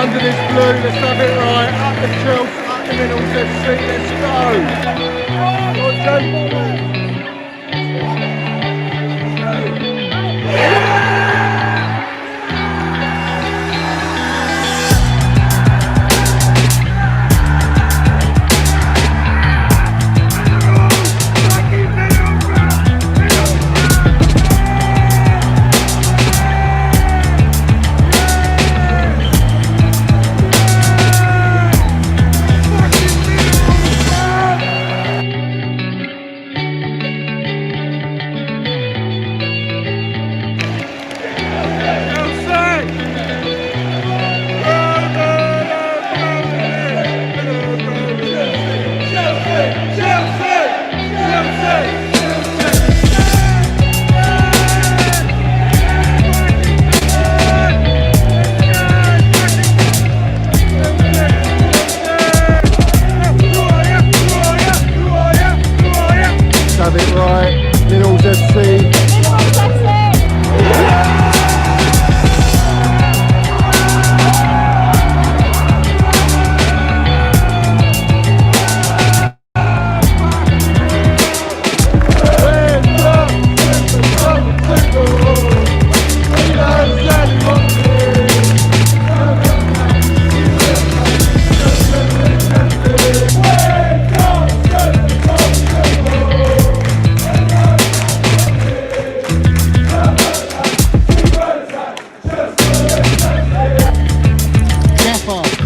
under this blue, let's have it right. Up the Chelsea, up the middles, FC, let's have it right. Middles FC.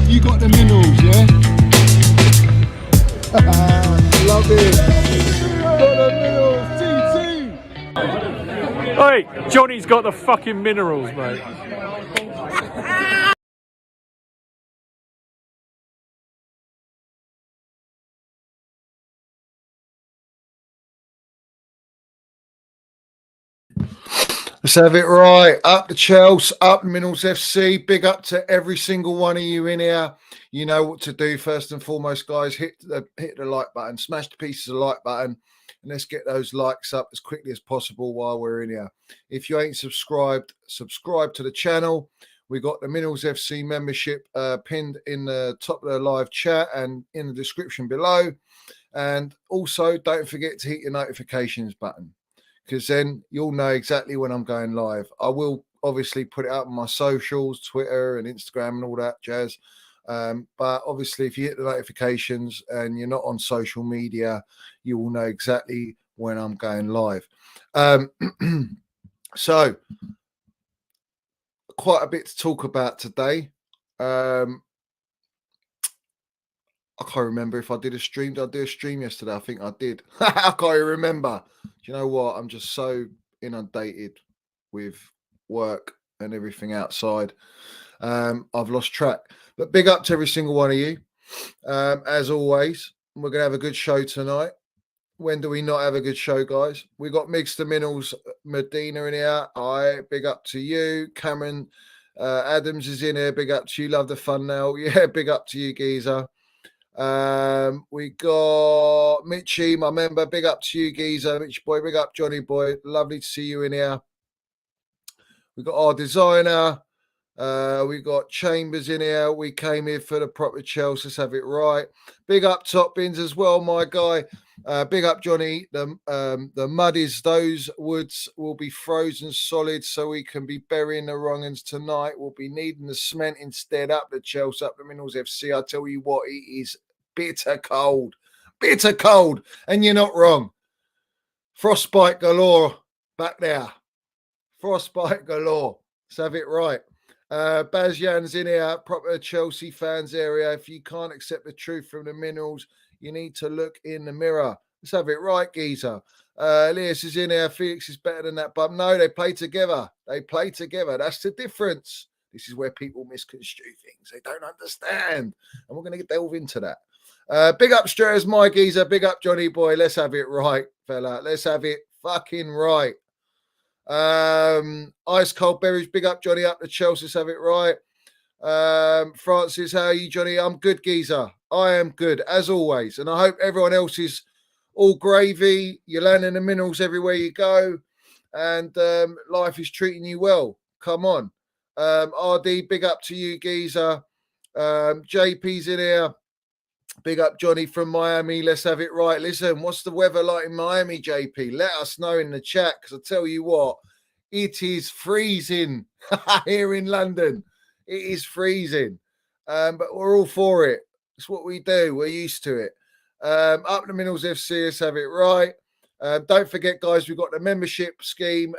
You got the minerals, yeah? Love it. Got the minerals, TT. Hey, Johnny's got the fucking minerals, mate. Let's have it right. Up the Chelsea, up the Minerals FC. Big up to every single one of you in here. You know what to do. First and foremost, guys, hit the like button, smash the pieces of the like button, and let's get those likes up as quickly as possible while we're in here. If you ain't subscribed, subscribe to the channel. We got the Minerals FC membership pinned in the top of the live chat and in the description below. And also, don't forget to hit your notifications button, because then you'll know exactly when I'm going live. I will obviously put it out on my socials, Twitter and Instagram and all that jazz. But obviously, if you hit the notifications and you're not on social media, you will know exactly when I'm going live. So, quite a bit to talk about today. I can't remember if I did a stream. Did I do a stream yesterday? I think I did. I can't remember. Do you know what? I'm just so inundated with work and everything outside. I've lost track. But big up to every single one of you. As always, we're going to have a good show tonight. When do we not have a good show, guys? We got Mixed Minerals Medina in here. All right, big up to you. Cameron Adams is in here. Big up to you. Love the fun now. Yeah, big up to you, Geezer. We got Mitchy, my member. Big up to you, Geezer. Mitch boy, big up, Johnny boy. Lovely to see you in here. We got our designer. We got Chambers in here. We came here for the proper Chelsea. Let's have it right. Big up Top Bins as well, my guy. Big up Johnny. The muddies, those woods will be frozen solid so we can be burying the wrong uns tonight. We'll be needing the cement instead. Up the Chelsea, up the Minerals FC. I tell you what, it is bitter cold. Bitter cold. And you're not wrong. Frostbite galore back there. Frostbite galore. Let's have it right. Baz Jan's in here, proper Chelsea fans area. If you can't accept the truth from the Minerals, you need to look in the mirror. Let's have it right, Geezer. Elias is in here. Felix is better than that, but no, they play together. They play together. That's the difference. This is where people misconstrue things. They don't understand. And we're going to delve into that. Big up Strays, my Geezer. Big up Johnny boy. Let's have it right, fella. Let's have it fucking right. Ice Cold Berries, big up Johnny, up the Chelsea. Let's have it right. Francis, how are you, Johnny? I'm good, Geezer. I am good, as always. And I hope everyone else is all gravy. You're landing the minerals everywhere you go. And life is treating you well. Come on. RD, big up to you, Geezer. JP's in here. Big up Johnny from Miami. Let's have it right. Listen, what's the weather like in Miami, JP? Let us know in the chat, because I tell you what, it is freezing here in London. It is freezing, but we're all for it. It's what we do. We're used to it. Up the Minerals FC, let's have it right. Don't forget, guys, we've got the membership scheme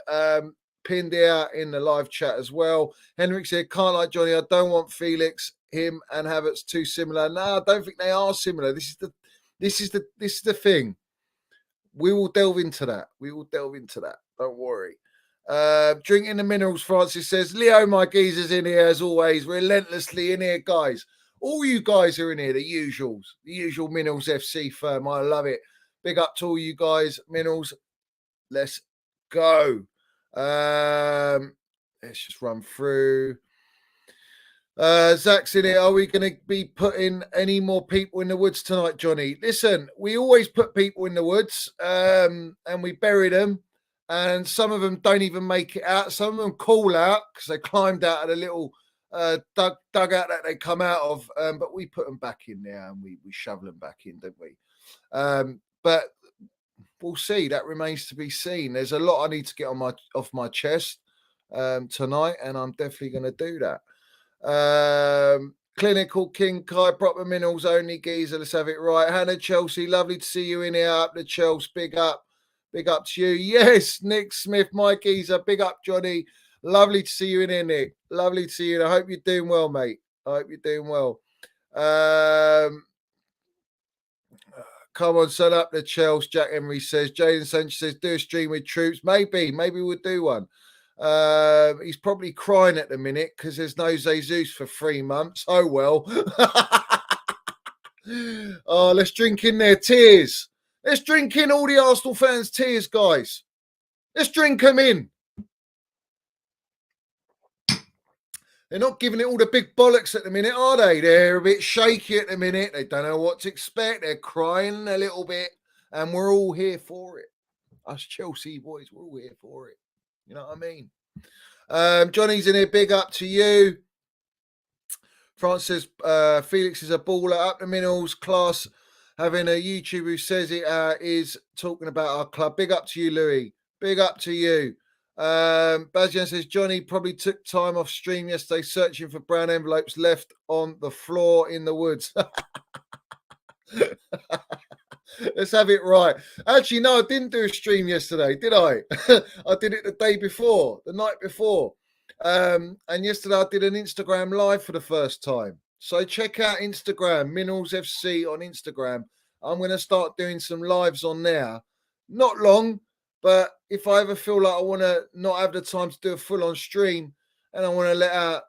pinned out in the live chat as well. Endrick said, can't like Johnny. I don't want Felix, him and Havertz too similar. No, I don't think they are similar. This is the thing. We will delve into that. Don't worry. Drinking the Minerals, Francis says, Leo, my geezer's in here as always, relentlessly in here, guys. All you guys are in here, the usual Minerals FC firm. I love it. Big up to all you guys, Minerals. Let's go. Let's just run through. Zach's in here. Are we going to be putting any more people in the woods tonight, Johnny? Listen, we always put people in the woods and we bury them. And some of them don't even make it out. Some of them call out because they climbed out of the little dugout that they come out of. But we put them back in there and we shovel them back in, don't we? But we'll see. That remains to be seen. There's a lot I need to get off my chest tonight, and I'm definitely going to do that. Clinical King Kai, proper minerals only, geezer. Let's have it right. Hannah Chelsea, lovely to see you in here. Up the Chelsea, big up to you. Yes, Nick Smith, my geezer, big up, Johnny. Lovely to see you in here, Nick. Lovely to see you. I hope you're doing well, mate. I hope you're doing well. Come on, set up the Chelsea. Jack Emery says. Jaden Sanchez says, do a stream with troops. Maybe we'll do one. He's probably crying at the minute because there's no Jesus for 3 months. Oh, well. Oh, let's drink in their tears. Let's drink in all the Arsenal fans' tears, guys. Let's drink them in. They're not giving it all the big bollocks at the minute, are they? They're a bit shaky at the minute. They don't know what to expect. They're crying a little bit, and we're all here for it. Us Chelsea boys, we're all here for it. You know what I mean? Johnny's in here. Big up to you. France says, Felix is a baller. Up the Minerals class. Having a YouTube who says it is talking about our club. Big up to you, Louis. Big up to you. Bastian says, Johnny probably took time off stream yesterday searching for brown envelopes left on the floor in the woods. Let's have it right. Actually, no, I didn't do a stream yesterday, did I? I did it the night before. And yesterday I did an Instagram live for the first time. So check out Instagram, Minerals FC on Instagram. I'm going to start doing some lives on there. Not long, but if I ever feel like I want to not have the time to do a full-on stream and I want to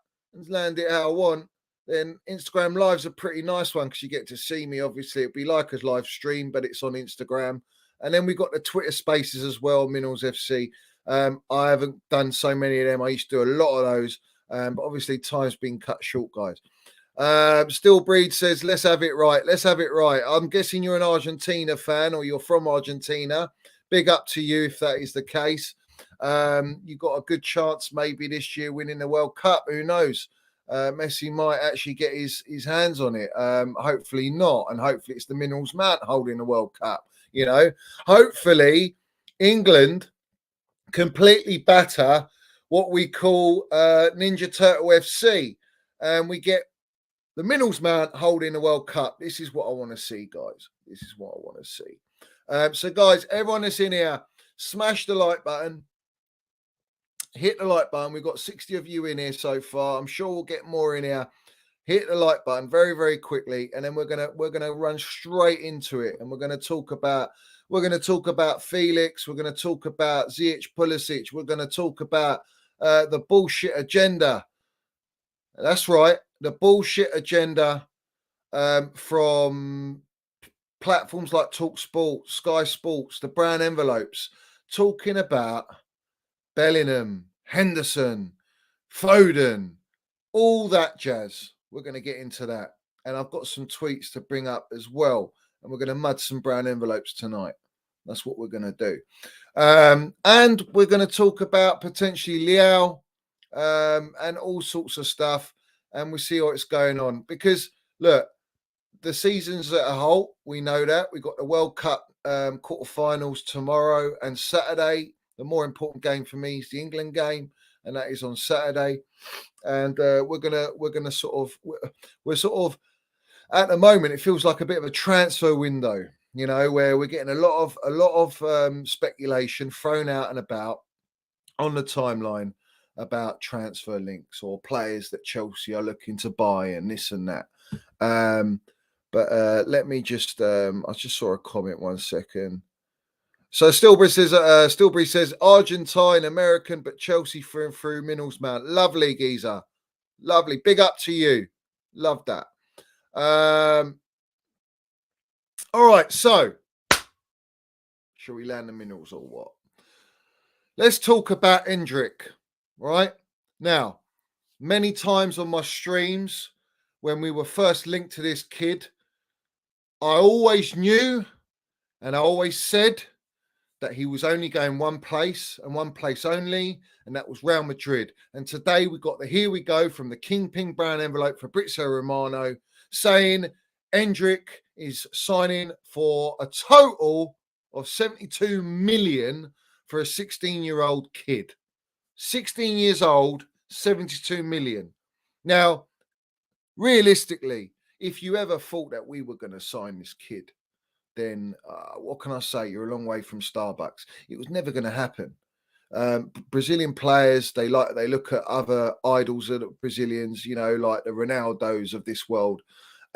land it how I want, then Instagram Live's a pretty nice one because you get to see me, obviously. It'd be like a live stream, but it's on Instagram. And then we got the Twitter Spaces as well, Minerals FC. I haven't done so many of them. I used to do a lot of those, but obviously time's been cut short, guys. Still Breed says, let's have it right. Let's have it right. I'm guessing you're an Argentina fan or you're from Argentina. Big up to you if that is the case. You've got a good chance maybe this year winning the World Cup. Who knows? Messi might actually get his hands on it. Hopefully not. And hopefully it's the Minerals man holding the World Cup. You know, hopefully England completely batter what we call Ninja Turtle FC. And we get the Minerals man holding the World Cup. This is what I want to see, guys. This is what I want to see. So, guys, everyone that's in here, smash the like button. Hit the like button. We've got 60 of you in here so far. I'm sure we'll get more in here. Hit the like button very, very quickly, and then we're gonna run straight into it. And we're gonna talk about Felix. We're gonna talk about Ziyech Pulisic. We're gonna talk about the bullshit agenda. That's right, the bullshit agenda from platforms like TalkSport, Sky Sports, the brown envelopes, talking about Bellingham, Henderson, Foden, all that jazz. We're going to get into that. And I've got some tweets to bring up as well. And we're going to mud some brown envelopes tonight. That's what we're going to do. And we're going to talk about potentially Liao and all sorts of stuff. and we'll see what's going on. Because look, the season's at a halt. We know that. We've got the World Cup quarterfinals tomorrow and Saturday. The more important game for me is the England game, and that is on Saturday. And we're gonna sort of at the moment, it feels like a bit of a transfer window, where we're getting a lot of speculation thrown out and about on the timeline about transfer links or players that Chelsea are looking to buy and this and that. But let me just I just saw a comment 1 second. So Stilbury says Argentine American, but Chelsea through and through. Minnals Mount, lovely geezer, lovely. Big up to you, love that. All right, so shall we land the minerals or what? Let's talk about Endrick, right? Now, many times on my streams, when we were first linked to this kid, I always knew and I always said that he was only going one place and one place only, and that was Real Madrid. And today we got the here we go from the Kingpin brown envelope for Fabrizio Romano saying Endrick is signing for a total of 72 million for a 16-year-old kid. 16 years old, 72 million. Now, realistically, if you ever thought that we were going to sign this kid, then what can I say? You're a long way from Starbucks. It was never going to happen. Brazilian players, they look at other idols of the Brazilians, like the Ronaldos of this world,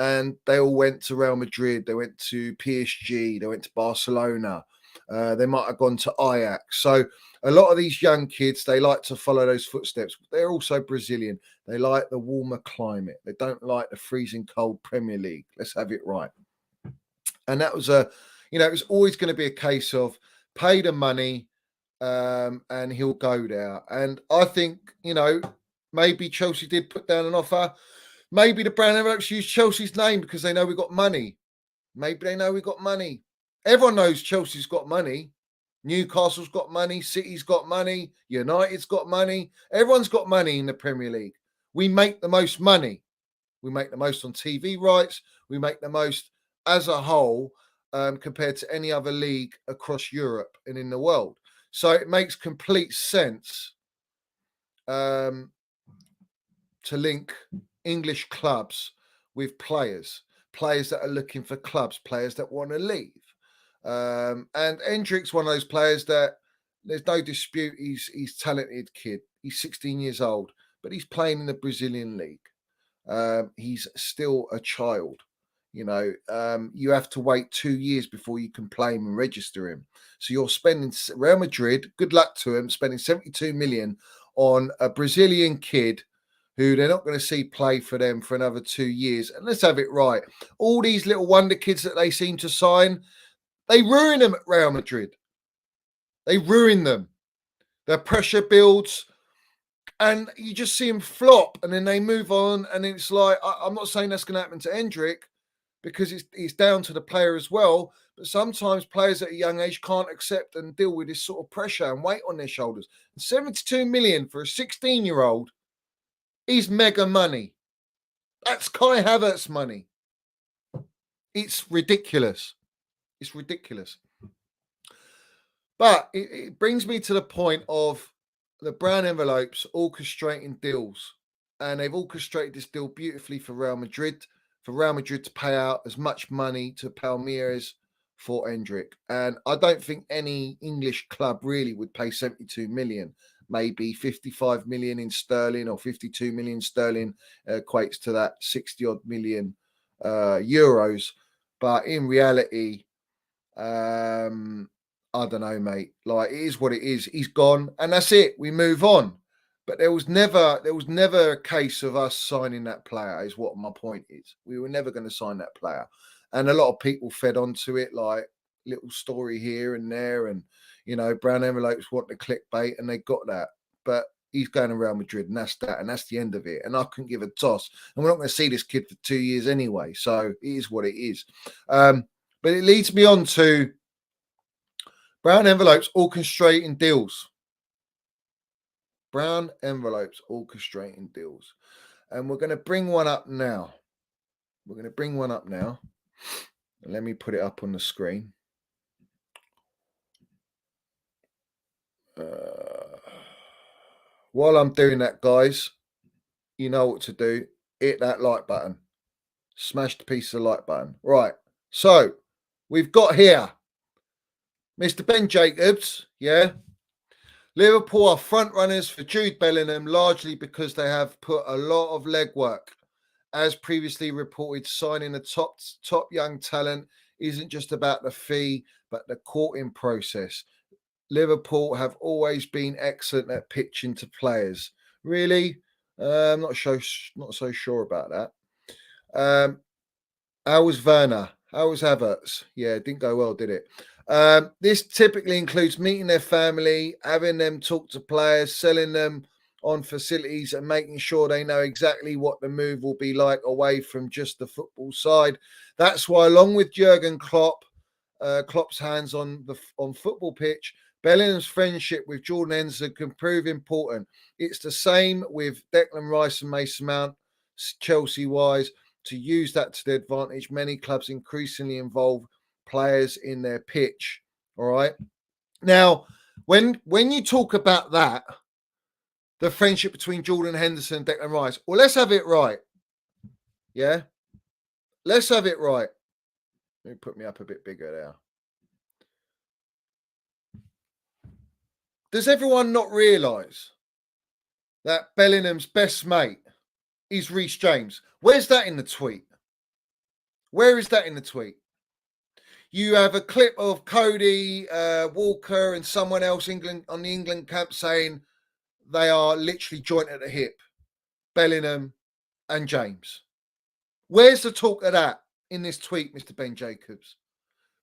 and they all went to Real Madrid, they went to PSG, they went to Barcelona, they might have gone to Ajax. So a lot of these young kids, they like to follow those footsteps. They're also Brazilian. They like the warmer climate. They don't like the freezing cold Premier League. Let's have it right. And that was it was always going to be a case of pay the money and he'll go there. And I think, maybe Chelsea did put down an offer. Maybe the brown envelopes use Chelsea's name because they know we got money. Maybe they know we got money. Everyone knows Chelsea's got money. Newcastle's got money. City's got money. United's got money. Everyone's got money in the Premier League. We make the most money. We make the most on TV rights. We make the most as a whole compared to any other league across Europe and in the world. So it makes complete sense to link English clubs with players that are looking for clubs, players that want to leave. And Endrick's one of those players that there's no dispute. He's a talented kid. He's 16 years old, but he's playing in the Brazilian league. He's still a child. You have to wait 2 years before you can play him and register him. So you're spending Real Madrid, good luck to him, spending 72 million on a Brazilian kid who they're not going to see play for them for another 2 years. And let's have it right. All these little wonder kids that they seem to sign, they ruin them at Real Madrid. They ruin them. Their pressure builds. And you just see them flop and then they move on. And it's like, I'm not saying that's going to happen to Endrick because it's down to the player as well. But sometimes players at a young age can't accept and deal with this sort of pressure and weight on their shoulders. 72 million for a 16-year-old is mega money. That's Kai Havertz money. It's ridiculous. It's ridiculous. But it brings me to the point of the brown envelopes orchestrating deals. And they've orchestrated this deal beautifully for Real Madrid to pay out as much money to Palmeiras for Endrick. And I don't think any English club really would pay 72 million. Maybe 55 million in sterling or 52 million sterling equates to that 60 odd million euros. But in reality, I don't know, mate. Like, it is what it is. He's gone, and that's it. We move on. But there was never a case of us signing that player, is what my point is. We were never going to sign that player. And a lot of people fed onto it, like little story here and there. And, brown envelopes want the clickbait, and they got that. But he's going to Real Madrid, and that's that. And that's the end of it. And I couldn't give a toss. And we're not going to see this kid for 2 years anyway. So it is what it is. But it leads me on to brown envelopes orchestrating deals. Brown envelopes orchestrating deals. And we're going to bring one up now. We're going to bring one up now. Let me put it up on the screen. While I'm doing that, guys, you know what to do. Hit that like button. Smash the piece of the like button. Right. So we've got here Mr. Ben Jacobs. Yeah. Liverpool are front runners for Jude Bellingham, largely because they have put a lot of legwork. As previously reported, signing a top young talent isn't just about the fee, but the courting process. Liverpool have always been excellent at pitching to players. Really, I'm not so sure about that. How was Werner? How was Havertz? Yeah, it didn't go well, did it? This typically includes meeting their family, having them talk to players, selling them on facilities, and making sure they know exactly what the move will be like away from just the football side. That's why, along with Jurgen Klopp, Klopp's hands on football pitch, Bellingham's friendship with Jordan Henderson can prove important. It's the same with Declan Rice and Mason Mount, Chelsea-wise. To use that to their advantage, many clubs increasingly involve players in their pitch. All right. Now, when you talk about that, the friendship between Jordan Henderson and Declan Rice, well, let's have it right. Yeah. Let's have it right. Let me put me up a bit bigger there. Does everyone not realise that Bellingham's best mate is Reece James? Where's that in the tweet? Where is that in the tweet? You have a clip of Cody Walker and someone else on the England camp saying they are literally joint at the hip, Bellingham and James. Where's the talk of that in this tweet, Mr. Ben Jacobs?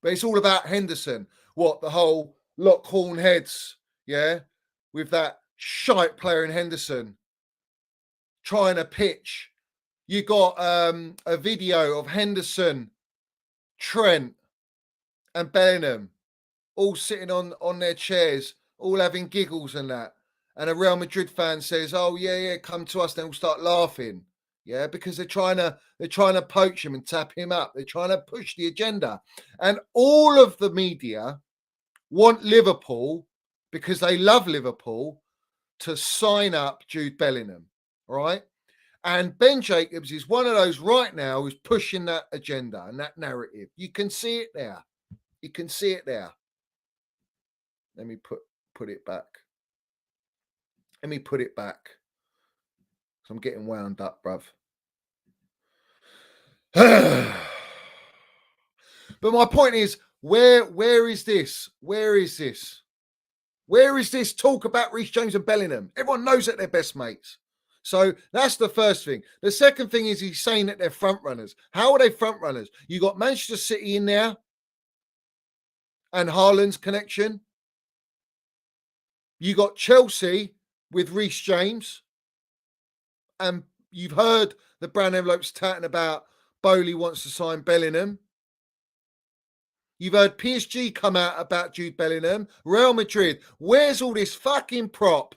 But it's all about Henderson. What, the whole Lockhorn heads, yeah, with that shite player in Henderson trying to pitch. You got a video of Henderson, Trent, and Bellingham all sitting on their chairs, all having giggles and that. And a Real Madrid fan says, "Oh yeah, come to us." Then we'll start laughing, yeah, because they're trying to poach him and tap him up. They're trying to push the agenda, and all of the media want Liverpool because they love Liverpool to sign up Jude Bellingham, right? And Ben Jacobs is one of those right now who's pushing that agenda and that narrative. You can see it there. You can see it there. Let me put it back. Let me put it back. So I'm getting wound up, bruv. But my point is, where is this? Where is this? Where is this talk about Reece James and Bellingham? Everyone knows that they're best mates. So that's the first thing. The second thing is he's saying that they're front runners. How are they front runners? You got Manchester City in there and Haaland's connection. You got Chelsea with Reece James. And you've heard the brown envelopes tatting about Bowley wants to sign Bellingham. You've heard PSG come out about Jude Bellingham. Real Madrid. Where's all this fucking prop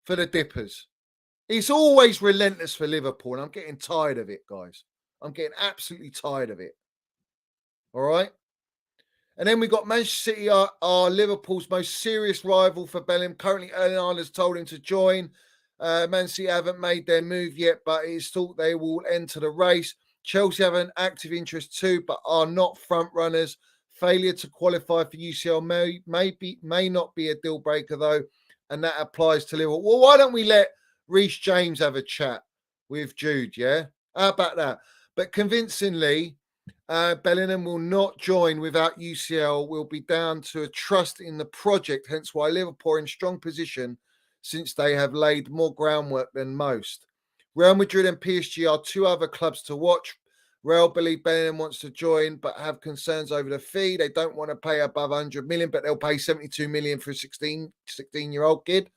for the Dippers? It's always relentless for Liverpool, and I'm getting tired of it, guys. I'm getting absolutely tired of it. All right? And then we got Manchester City are Liverpool's most serious rival for Bellingham. Currently, Erling Haaland has told him to join. Man City haven't made their move yet, but it's thought they will enter the race. Chelsea have an active interest too, but are not front runners. Failure to qualify for UCL may not be a deal breaker though, and that applies to Liverpool. Well, why don't we let Reece James have a chat with Jude? Yeah, how about that? But convincingly, Bellingham will not join without UCL. Will be down to a trust in the project. Hence why Liverpool are in strong position, since they have laid more groundwork than most. Real Madrid and PSG are two other clubs to watch. Real believe Bellingham wants to join, but have concerns over the fee. They don't want to pay above 100 million, but they'll pay 72 million for a 16-year-old kid.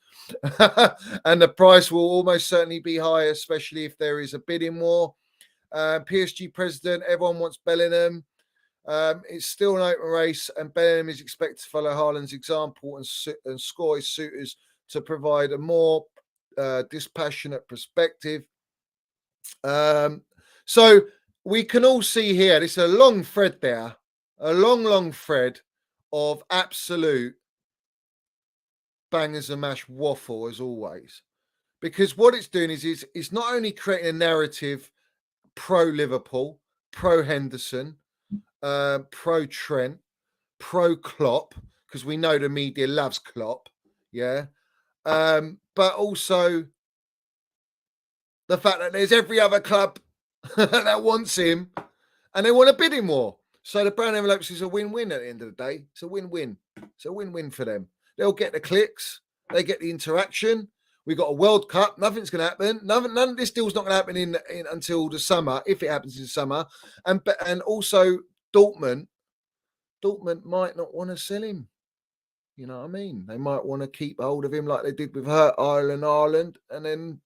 And the price will almost certainly be higher, especially if there is a bidding war. PSG president, everyone wants Bellingham. It's still an open race, and Bellingham is expected to follow Haaland's example and score his suitors to provide a more dispassionate perspective. So we can all see here, there's a long thread there, a long thread of absolute bangers and mash waffle as always. Because what it's doing is it's not only creating a narrative pro Liverpool, pro Henderson, pro Trent, pro Klopp, because we know the media loves Klopp, yeah. But also the fact that there's every other club that wants him and they want a bidding war. So the brown envelopes is a win-win at the end of the day. It's a win-win. It's a win-win for them. They'll get the clicks, they get the interaction. We got a World Cup. Nothing's going to happen. None of this deal's not going to happen in until the summer, if it happens in summer. And also Dortmund might not want to sell him. You know what I mean? They might want to keep hold of him like they did with Ireland, and then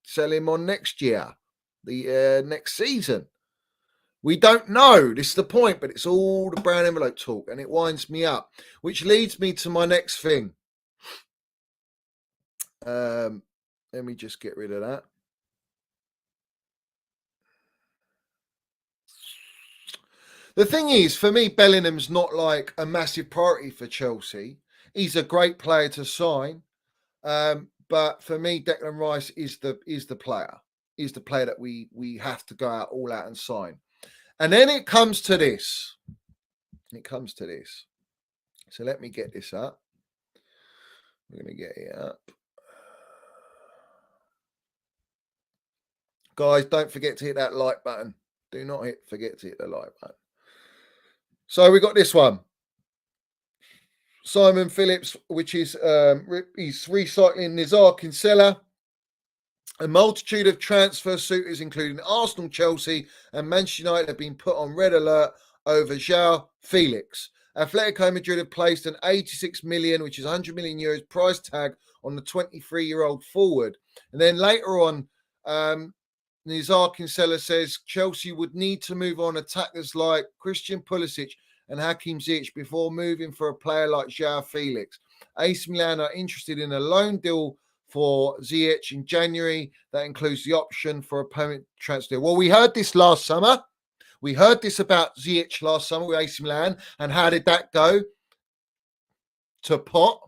sell him on next year, the next season. We don't know. This is the point, but it's all the brown envelope talk, and it winds me up, which leads me to my next thing. Let me just get rid of that. The thing is, for me, Bellingham's not like a massive priority for Chelsea. He's a great player to sign, but for me, Declan Rice is the player. Is the player that we have to go out all out and sign. And then it comes to this. So let me get this up. We're going to get it up. Guys, don't forget to hit that like button. Do not forget to hit the like button. So we got this one. Simon Phillips, which is he's recycling Nizar Kinsella. A multitude of transfer suitors, including Arsenal, Chelsea, and Manchester United, have been put on red alert over João Felix. Atletico Madrid have placed an 86 million, which is 100 million euros price tag on the 23-year-old forward. And then later on, Nizar Kinsella says Chelsea would need to move on attackers like Christian Pulisic and Hakim Ziyech before moving for a player like João Felix. AC Milan are interested in a loan deal for Ziyech in January. That includes the option for a permanent transfer. Well, we heard this last summer. We heard this about Ziyech last summer with AC Milan. And how did that go? To pot.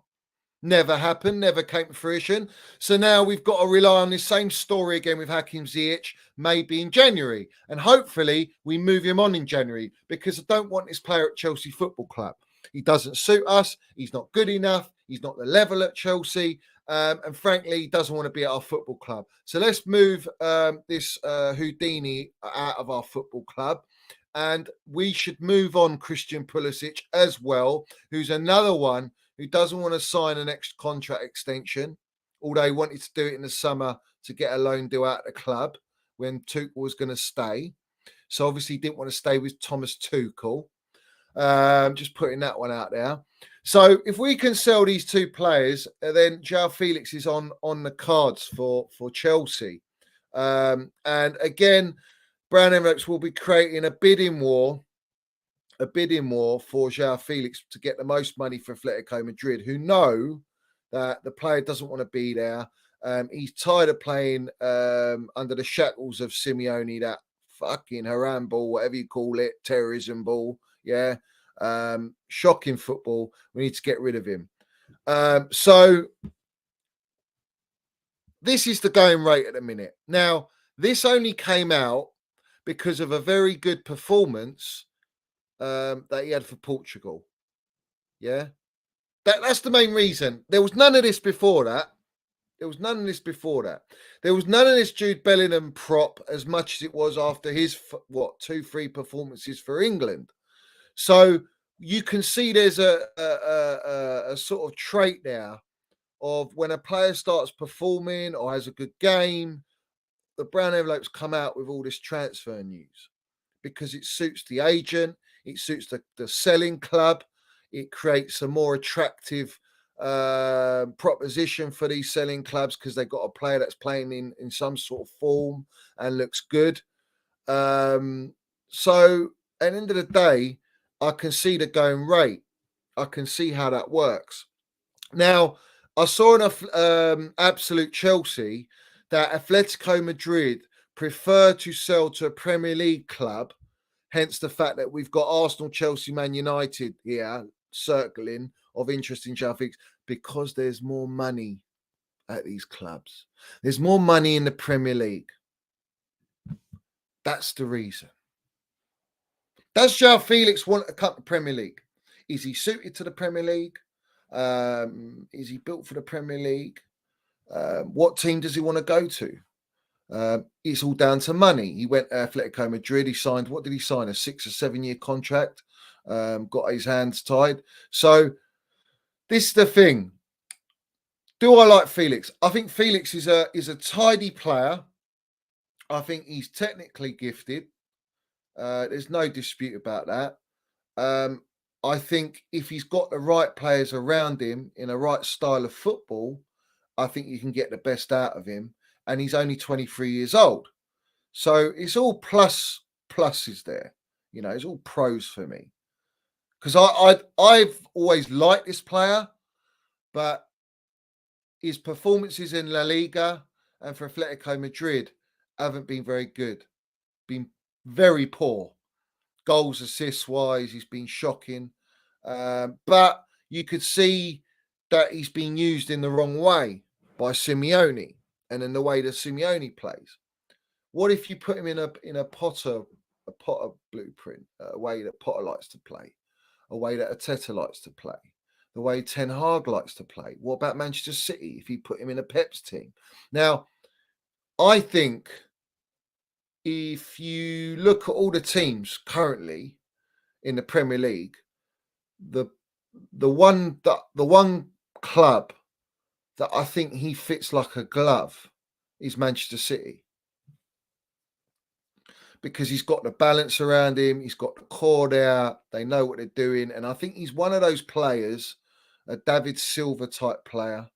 Never happened, never came to fruition. So now we've got to rely on this same story again with Hakim Ziyech, maybe in January. And hopefully we move him on in January, because I don't want this player at Chelsea Football Club. He doesn't suit us. He's not good enough. He's not the level at Chelsea. And frankly, he doesn't want to be at our football club. So let's move this Houdini out of our football club. And we should move on Christian Pulisic as well, who's another one who doesn't want to sign an extra contract extension, although he wanted to do it in the summer to get a loan deal out of the club when Tuchel was going to stay. So obviously he didn't want to stay with Thomas Tuchel. Just putting that one out there. So if we can sell these two players, then João Felix is on the cards for Chelsea. And again, brown envelopes will be creating a bidding war for João Felix to get the most money for Atletico Madrid, who know that the player doesn't want to be there. He's tired of playing under the shackles of Simeone, that fucking haram ball, whatever you call it, terrorism ball. Yeah. Shocking football. We need to get rid of him. So this is the going rate at the minute. Now, this only came out because of a very good performance that he had for Portugal. Yeah. That's the main reason. There was none of this before that. There was none of this Jude Bellingham prop as much as it was after his, 2-3 performances for England. So you can see there's a sort of trait there of when a player starts performing or has a good game, the brown envelopes come out with all this transfer news because it suits the agent, it suits the selling club, it creates a more attractive proposition for these selling clubs because they've got a player that's playing in some sort of form and looks good. So at the end of the day, I can see the going rate. I can see how that works. Now, I saw in Absolute Chelsea that Atletico Madrid prefer to sell to a Premier League club, hence the fact that we've got Arsenal, Chelsea, Man United here circling of interest in João Felix, because there's more money at these clubs. There's more money in the Premier League. That's the reason. Does João Felix want to cut the Premier League? Is he suited to the Premier League? Is he built for the Premier League? What team does he want to go to? It's all down to money. He went to Atletico Madrid. He signed, what did he sign? A 6 or 7 year contract. Got his hands tied. So this is the thing. Do I like Felix? I think Felix is a tidy player. I think he's technically gifted. There's no dispute about that. I think if he's got the right players around him in a right style of football, I think you can get the best out of him. And he's only 23 years old. So it's all pluses there. You know, it's all pros for me. Because I've always liked this player, but his performances in La Liga and for Atletico Madrid haven't been very good. Been very poor. Goals, assists wise, he's been shocking. But you could see that he's been used in the wrong way by Simeone and in the way that Simeone plays. What if you put him in a Potter blueprint, a way that Potter likes to play, a way that Arteta likes to play, the way Ten Hag likes to play? What about Manchester City if you put him in a Pep's team? Now, I think if you look at all the teams currently in the Premier League, the one club that I think he fits like a glove is Manchester City. Because he's got the balance around him, he's got the core there, they know what they're doing. And I think he's one of those players, a David Silva type player.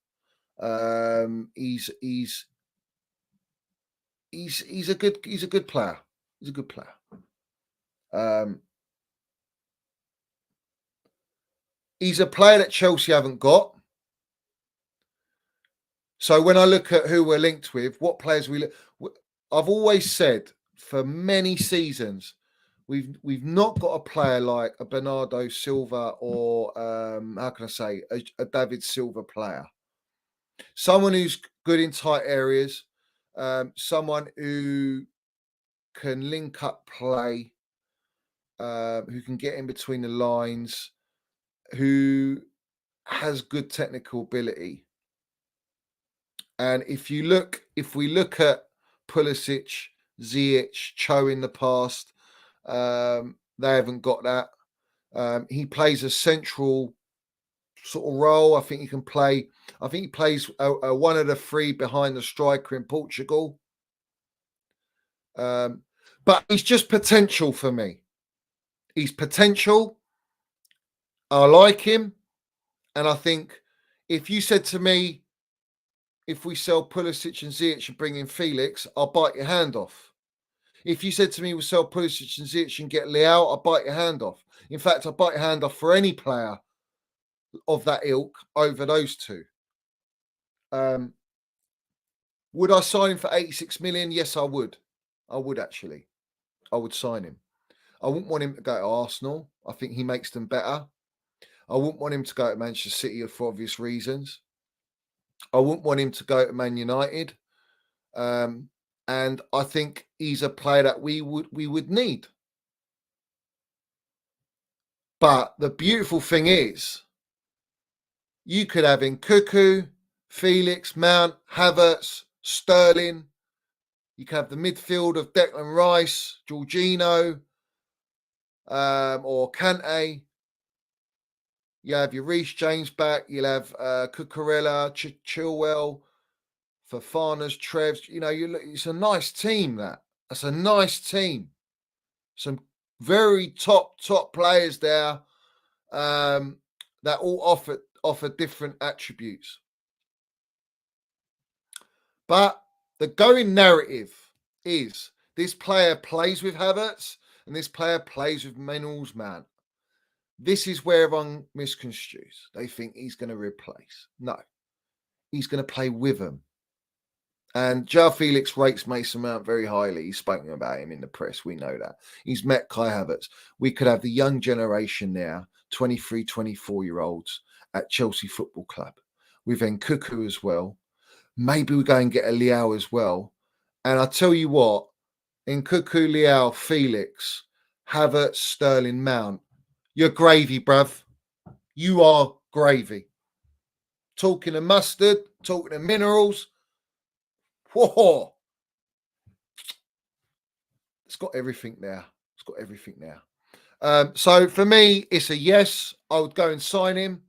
He's a good player. He's a good player. He's a player that Chelsea haven't got. So when I look at who we're linked with, what players I've always said for many seasons, we've not got a player like a Bernardo Silva or how can I say a David Silva player. Someone who's good in tight areas, someone who can link up play, who can get in between the lines, who has good technical ability. And if we look at Pulisic, Ziyech, Cho in the past, they haven't got that. He plays a central sort of role. I think he plays one of the three behind the striker in Portugal. But he's just potential for me. He's potential. I like him. And I think if you said to me, if we sell Pulisic and Ziyech and bring in Felix, I'll bite your hand off. If you said to me, we'll sell Pulisic and Ziyech and get Leao, I'll bite your hand off. In fact, I'll bite your hand off for any player of that ilk over those two. Would I sign him for 86 million? Yes, I would. I would actually. I would sign him. I wouldn't want him to go to Arsenal. I think he makes them better. I wouldn't want him to go to Manchester City for obvious reasons. I wouldn't want him to go to Man United. And I think he's a player that we would need. But the beautiful thing is, you could have Nkunku, Felix, Mount, Havertz, Sterling. You can have the midfield of Declan Rice, Jorginho, or Kante. You have your Reece James back. You'll have Cucurella, Chilwell, Fofana's, Trev's. You know, it's a nice team. That's a nice team. Some very top players there that all offer different attributes. But the going narrative is this player plays with Havertz and this player plays with Manuel's man. This is where everyone misconstrues. They think he's going to replace. No, he's going to play with them. And João Felix rates Mason Mount very highly. He's spoken about him in the press. We know that. He's met Kai Havertz. We could have the young generation now, 23, 24-year-olds at Chelsea Football Club. With Nkuku as well. Maybe we go and get a Leao as well. And I tell you what, Nkuku, Leao, Felix, Havertz, Sterling, Mount, you're gravy, bruv. You are gravy. Talking of mustard, talking of minerals. Whoa. It's got everything there. It's got everything there. So for me, it's a yes. I would go and sign him.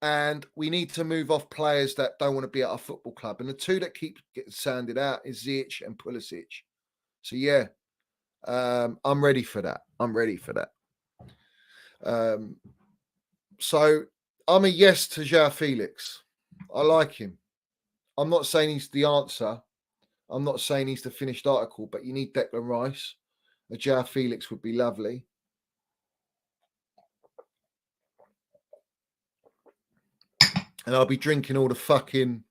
And we need to move off players that don't want to be at our football club. And the two that keep getting sounded out is Ziyech and Pulisic. So yeah, I'm ready for that. I'm ready for that. So I'm a yes to João Felix. I like him. I'm not saying he's the answer. I'm not saying he's the finished article, but you need Declan Rice. A João Felix would be lovely. And I'll be drinking all the fucking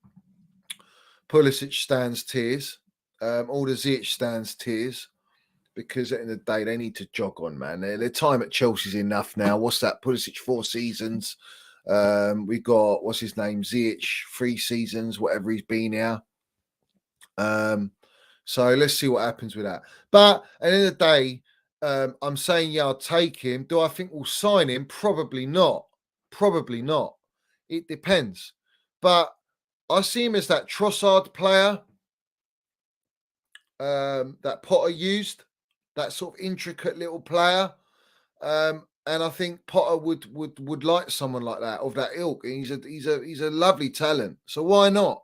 Pulisic stands tears, all the Ziyech stands tears, because at the end of the day, they need to jog on, man. Their time at Chelsea's enough now. What's that? Pulisic 4 seasons. We got, what's his name? Ziyech 3 seasons, whatever he's been now. So let's see what happens with that. But at the end of the day, I'm saying, yeah, I'll take him. Do I think we'll sign him? Probably not. Probably not. It depends. But I see him as that Trossard player that Potter used, that sort of intricate little player. And I think Potter would like someone like that, of that ilk. And he's a lovely talent. So why not?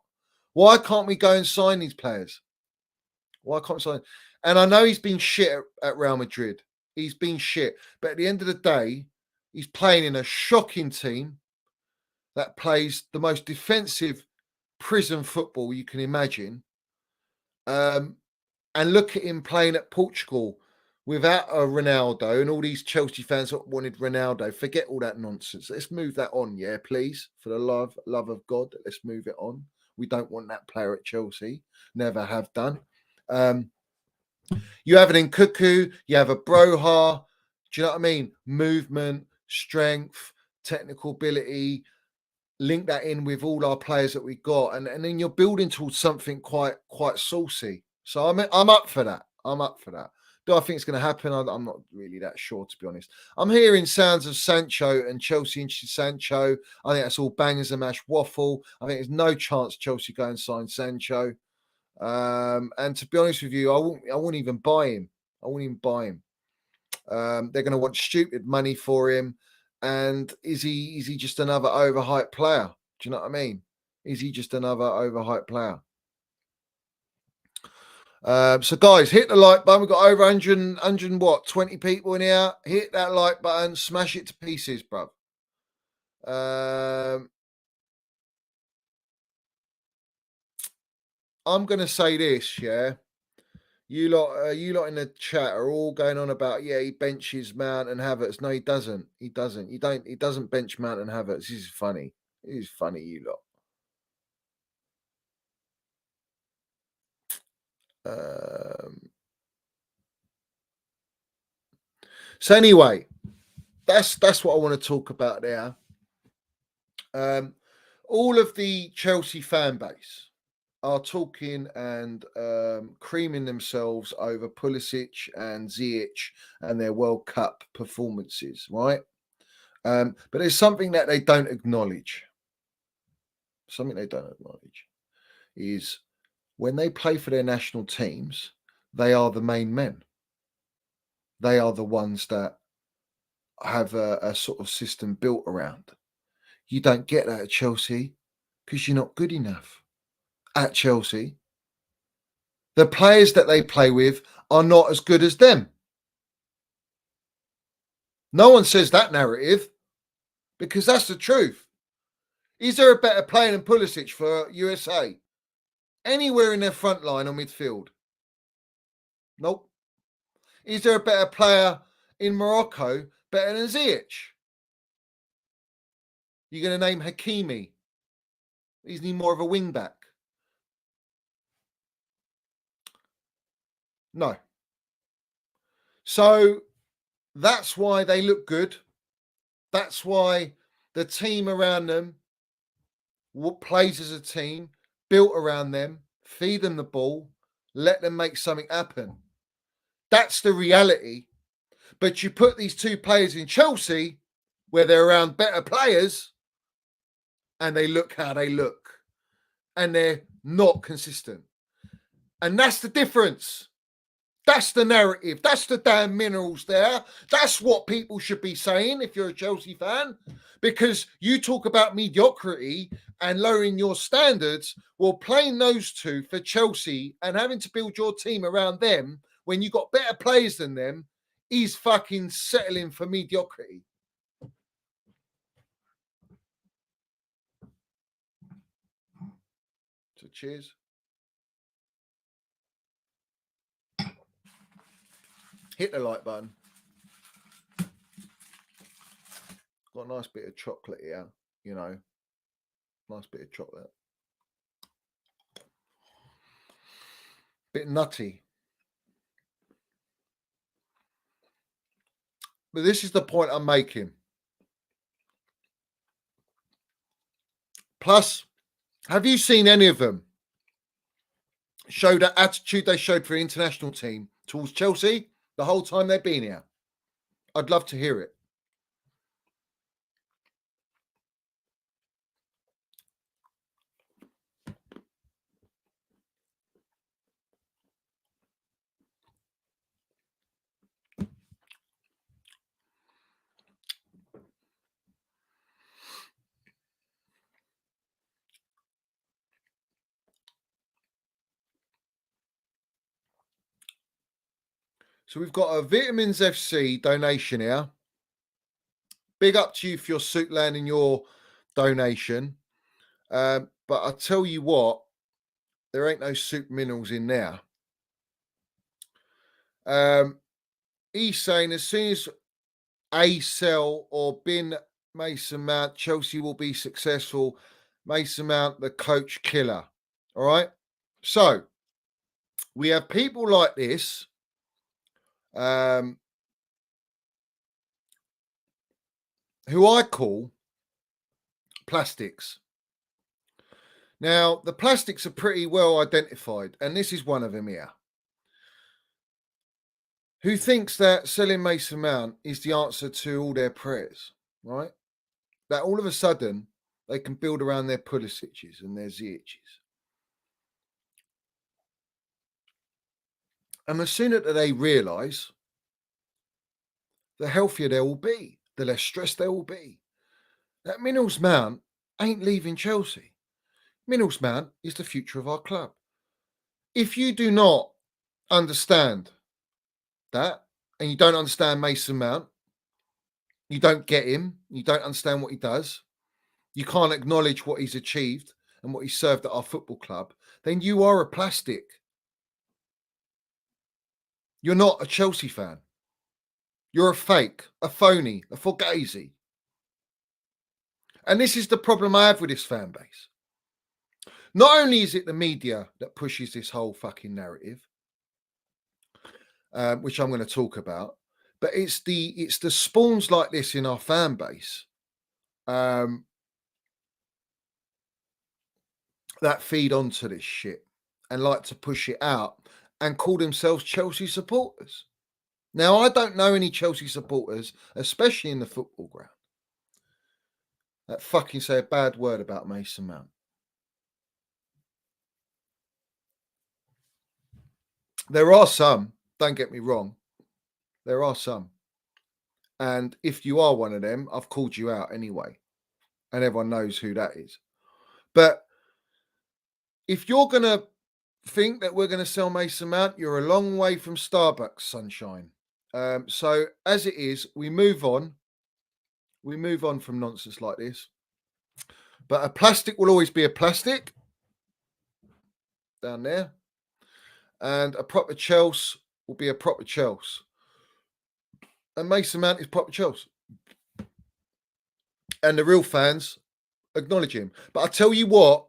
Why can't we go and sign these players? Why can't we sign? And I know he's been shit at Real Madrid. He's been shit. But at the end of the day, he's playing in a shocking team that plays the most defensive prison football you can imagine. And look at him playing at Portugal without a Ronaldo, and all these Chelsea fans that wanted Ronaldo. Forget all that nonsense. Let's move that on, yeah, please. For the love of God, let's move it on. We don't want that player at Chelsea. Never have done. You have an Nkuku, you have a Broha. Do you know what I mean? Movement, strength, technical ability. Link that in with all our players that we got, and then you're building towards something quite saucy. So I'm up for that. I'm up for that. Do I think it's going to happen? I'm not really that sure, to be honest. I'm hearing sounds of Sancho and Chelsea interested Sancho. I think that's all bangers and mash waffle. I think there's no chance Chelsea go and sign Sancho. And to be honest with you, I won't even buy him. I won't even buy him. They're going to want stupid money for him. And is he just another overhyped player? Do you know what I mean? Is he just another overhyped player? So guys, hit the like button. We've got over 20 people in here. Hit that like button, smash it to pieces, bro. I'm gonna say this, yeah. You lot in the chat are all going on about, yeah, he benches Mount and Havertz. No, he doesn't. He doesn't. He doesn't bench Mount and Havertz. This is funny. It is funny, you lot. So anyway, that's what I want to talk about there. All of the Chelsea fan base are talking and creaming themselves over Pulisic and Ziyech and their World Cup performances, right? But there's something that they don't acknowledge. Something they don't acknowledge is when they play for their national teams, they are the main men. They are the ones that have a sort of system built around. You don't get that at Chelsea because you're not good enough at Chelsea. The players that they play with are not as good as them. No one says that narrative because that's the truth. Is there a better player than Pulisic for USA? Anywhere in their front line or midfield? Nope. Is there a better player in Morocco better than Ziyech? You're going to name Hakimi. Isn't he more of a wing back? No. So that's why they look good. That's why the team around them plays as a team, built around them, feed them the ball, let them make something happen. That's the reality. But you put these two players in Chelsea where they're around better players and they look how they look and they're not consistent. And that's the difference. That's the narrative. That's the damn minerals there. That's what people should be saying if you're a Chelsea fan, because you talk about mediocrity and lowering your standards. Well, playing those two for Chelsea and having to build your team around them when you've got better players than them is fucking settling for mediocrity. So cheers. Hit the like button. Got a nice bit of chocolate here, you know. Nice bit of chocolate. Bit nutty. But this is the point I'm making. Plus, have you seen any of them show that attitude they showed for the international team towards Chelsea the whole time they've been here? I'd love to hear it. So we've got a Vitamins FC donation here. Big up to you for your suit landing your donation. But I tell you what, there ain't no soup minerals in there. He's saying as soon as A sell or bin Mason Mount, Chelsea will be successful. Mason Mount, the coach killer. All right. So we have people like this. Who I call plastics. Now, the plastics are pretty well identified, and this is one of them here. Who thinks that selling Mason Mount is the answer to all their prayers, right? That all of a sudden they can build around their Pulisic's and their Ziyech's. And the sooner that they realise, the healthier they will be, the less stressed they will be. That Minerals Mount ain't leaving Chelsea. Minerals Mount is the future of our club. If you do not understand that, and you don't understand Mason Mount, you don't get him, you don't understand what he does, you can't acknowledge what he's achieved and what he served at our football club, then you are a plastic. You're not a Chelsea fan. You're a fake, a phony, a fugazi. And this is the problem I have with this fan base. Not only is it the media that pushes this whole fucking narrative, which I'm going to talk about, but it's the spawns like this in our fan base that feed onto this shit and like to push it out and call themselves Chelsea supporters. Now, I don't know any Chelsea supporters, especially in the football ground, that fucking say a bad word about Mason Mount. There are some, don't get me wrong. There are some. And if you are one of them, I've called you out anyway. And everyone knows who that is. But if you're going to think that we're going to sell Mason Mount, you're a long way from Starbucks, sunshine. So as it is, we move on. We move on from nonsense like this. But a plastic will always be a plastic. Down there. And a proper Chelsea will be a proper Chelsea. And Mason Mount is proper Chelsea. And the real fans acknowledge him. But I tell you what,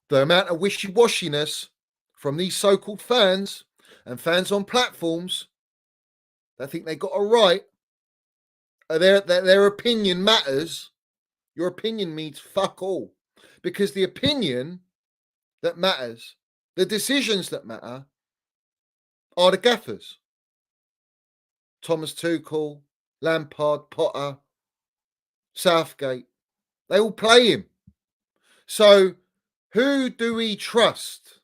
the amount of wishy-washiness from these so-called fans And fans on platforms that think they got a right, their opinion matters. Your opinion means fuck all. Because the opinion that matters, the decisions that matter, are the gaffers. Thomas Tuchel, Lampard, Potter, Southgate. They all play him. So who do we trust?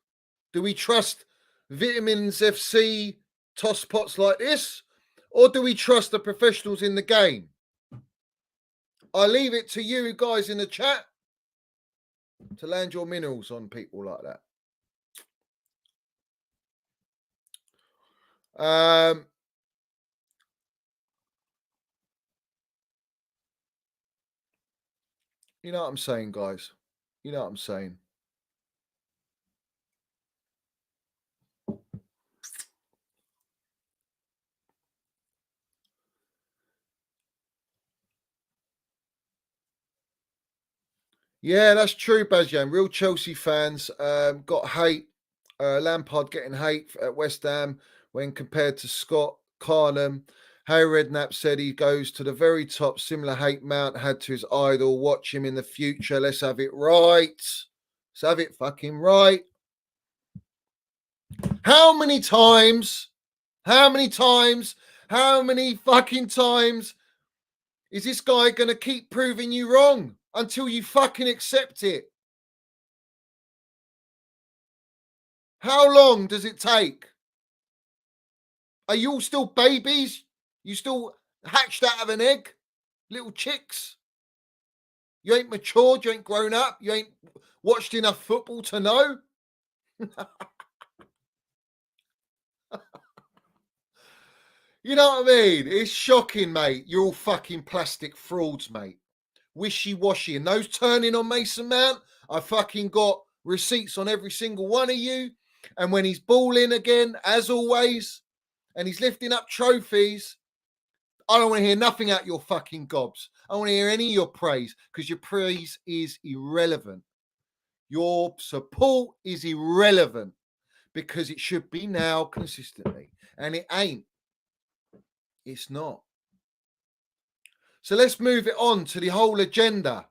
Do we trust Vitamins FC tosspots like this? Or do we trust the professionals in the game? I leave it to you guys in the chat to land your minerals on people like that. You know what I'm saying, guys? You know what I'm saying? Yeah, that's true, Bazjan. Real Chelsea fans got hate. Lampard getting hate at West Ham when compared to Scott Carnham. Harry Redknapp said he goes to the very top. Similar hate Mount had to his idol. Watch him in the future. Let's have it right. Let's have it fucking right. How many times? How many fucking times is this guy going to keep proving you wrong until you fucking accept it? How long does it take? Are you all still babies? You still hatched out of an egg? Little chicks? You ain't matured, you ain't grown up, you ain't watched enough football to know? You know what I mean? It's shocking, mate. You're all fucking plastic frauds, mate. Wishy-washy. And those turning on Mason Mount, I fucking got receipts on every single one of you. And when he's balling again, as always, and he's lifting up trophies, I don't want to hear nothing out your fucking gobs. I don't want to hear any of your praise because your praise is irrelevant. Your support is irrelevant because it should be now consistently. And it ain't. It's not. So let's move it on to the whole agenda.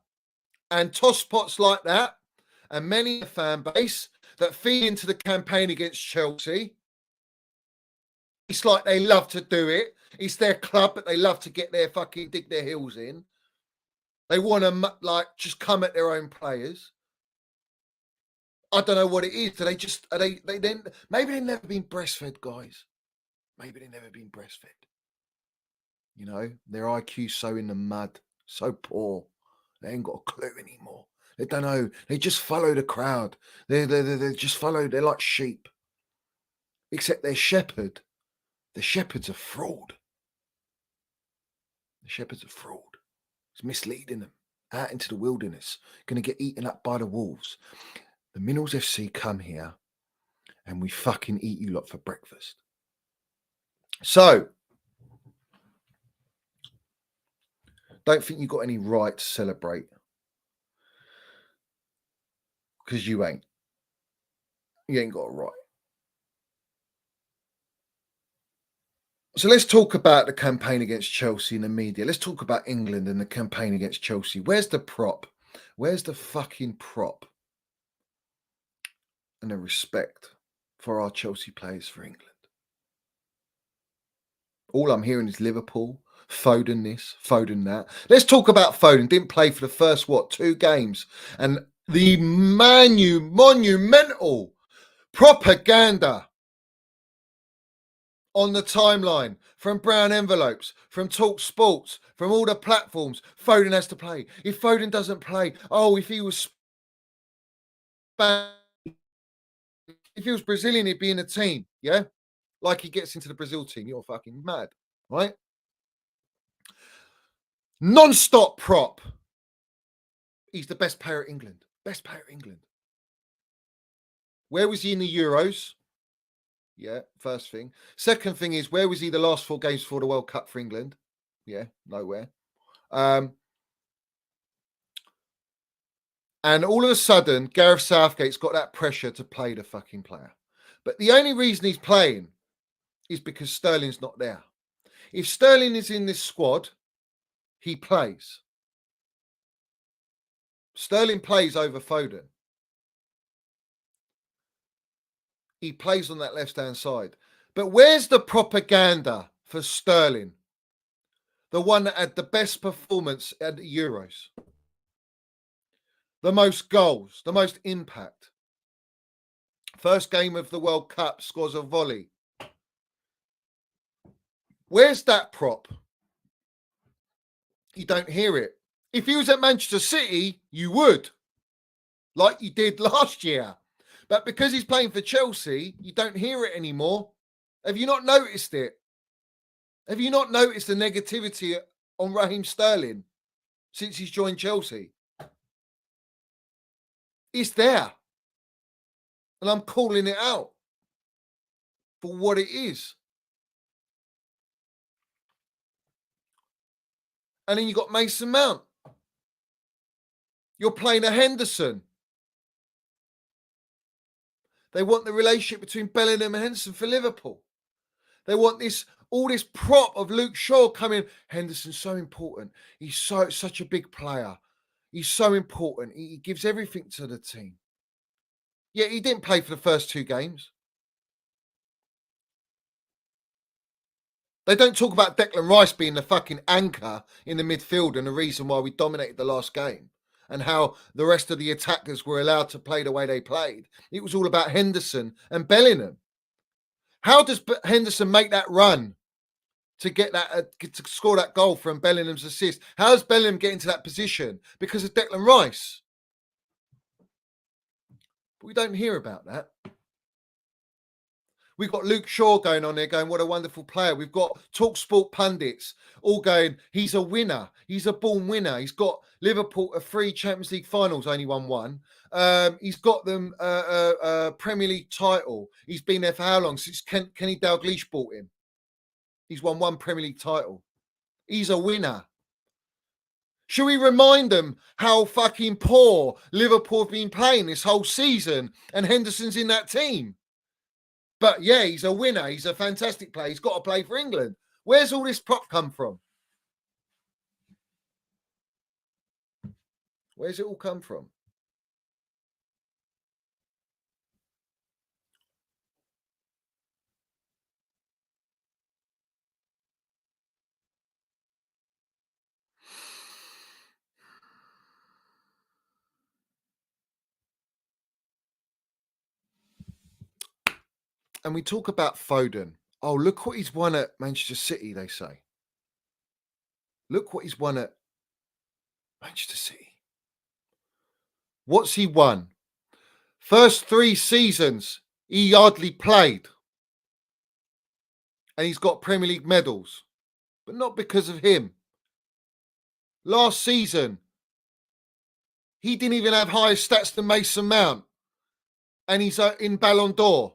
And tosspots like that, and many a fan base that feed into the campaign against Chelsea. It's like they love to do it. It's their club, but they love to get their fucking dig their heels in. They want to like just come at their own players. I don't know what it is. Do they just are they then maybe they've never been breastfed, guys. Maybe they've never been breastfed. You know, their IQ's so in the mud, so poor. They ain't got a clue anymore. They don't know. They just follow the crowd. They just follow. They're like sheep. Except their shepherd. The shepherd's a fraud. The shepherd's a fraud. It's misleading them out into the wilderness. Going to get eaten up by the wolves. The Minerals FC come here and we fucking eat you lot for breakfast. So, don't think you got any right to celebrate. Because you ain't. You ain't got a right. So let's talk about the campaign against Chelsea in the media. Let's talk about England and the campaign against Chelsea. Where's the prop? Where's the fucking prop? And the respect for our Chelsea players for England. All I'm hearing is Liverpool, Foden this, Foden that. Let's talk about Foden. Didn't play for the first, 2 games. And the monumental propaganda on the timeline from Brown Envelopes, from Talk Sports, from all the platforms. Foden has to play. If Foden doesn't play, if he was Brazilian, he'd be in the team. Yeah, like he gets into the Brazil team. You're fucking mad, right? Non-stop prop. He's the best player at England. Best player at England. Where was he in the Euros? Yeah, first thing. Second thing is, where was he the last 4 games before the World Cup for England? Yeah, nowhere. And all of a sudden, Gareth Southgate's got that pressure to play the fucking player. But the only reason he's playing is because Sterling's not there. If Sterling is in this squad, he plays. Sterling plays over Foden. He plays on that left-hand side. But where's the propaganda for Sterling? The one that had the best performance at the Euros. The most goals, the most impact. First game of the World Cup, scores a volley. Where's that prop? You don't hear it. If he was at Manchester City, you would. Like you did last year. But because he's playing for Chelsea, you don't hear it anymore. Have you not noticed it? Have you not noticed the negativity on Raheem Sterling since he's joined Chelsea? It's there. And I'm calling it out for what it is. And then you got Mason Mount. You're playing a Henderson. They want the relationship between Bellingham and Henderson for Liverpool. They want all this prop of Luke Shaw coming. Henderson's so important. He's such a big player. He's so important. He gives everything to the team. Yeah, he didn't play for the first 2 games. They don't talk about Declan Rice being the fucking anchor in the midfield and the reason why we dominated the last game and how the rest of the attackers were allowed to play the way they played. It was all about Henderson and Bellingham. How does Henderson make that run to get that to score that goal from Bellingham's assist? How does Bellingham get into that position? Because of Declan Rice. But we don't hear about that. We've got Luke Shaw going on there going, what a wonderful player. We've got TalkSport pundits all going, he's a winner. He's a born winner. He's got Liverpool a 3 Champions League finals, only won 1. He's got them a Premier League title. He's been there for how long? Since Kenny Dalglish bought him. He's won 1 Premier League title. He's a winner. Should we remind them how fucking poor Liverpool have been playing this whole season and Henderson's in that team? But yeah, he's a winner. He's a fantastic player. He's got to play for England. Where's all this prop come from? Where's it all come from? And we talk about Foden. Oh, look what he's won at Manchester City, they say. Look what he's won at Manchester City. What's he won? First 3 seasons, he hardly played. And he's got Premier League medals. But not because of him. Last season, he didn't even have higher stats than Mason Mount. And he's in Ballon d'Or.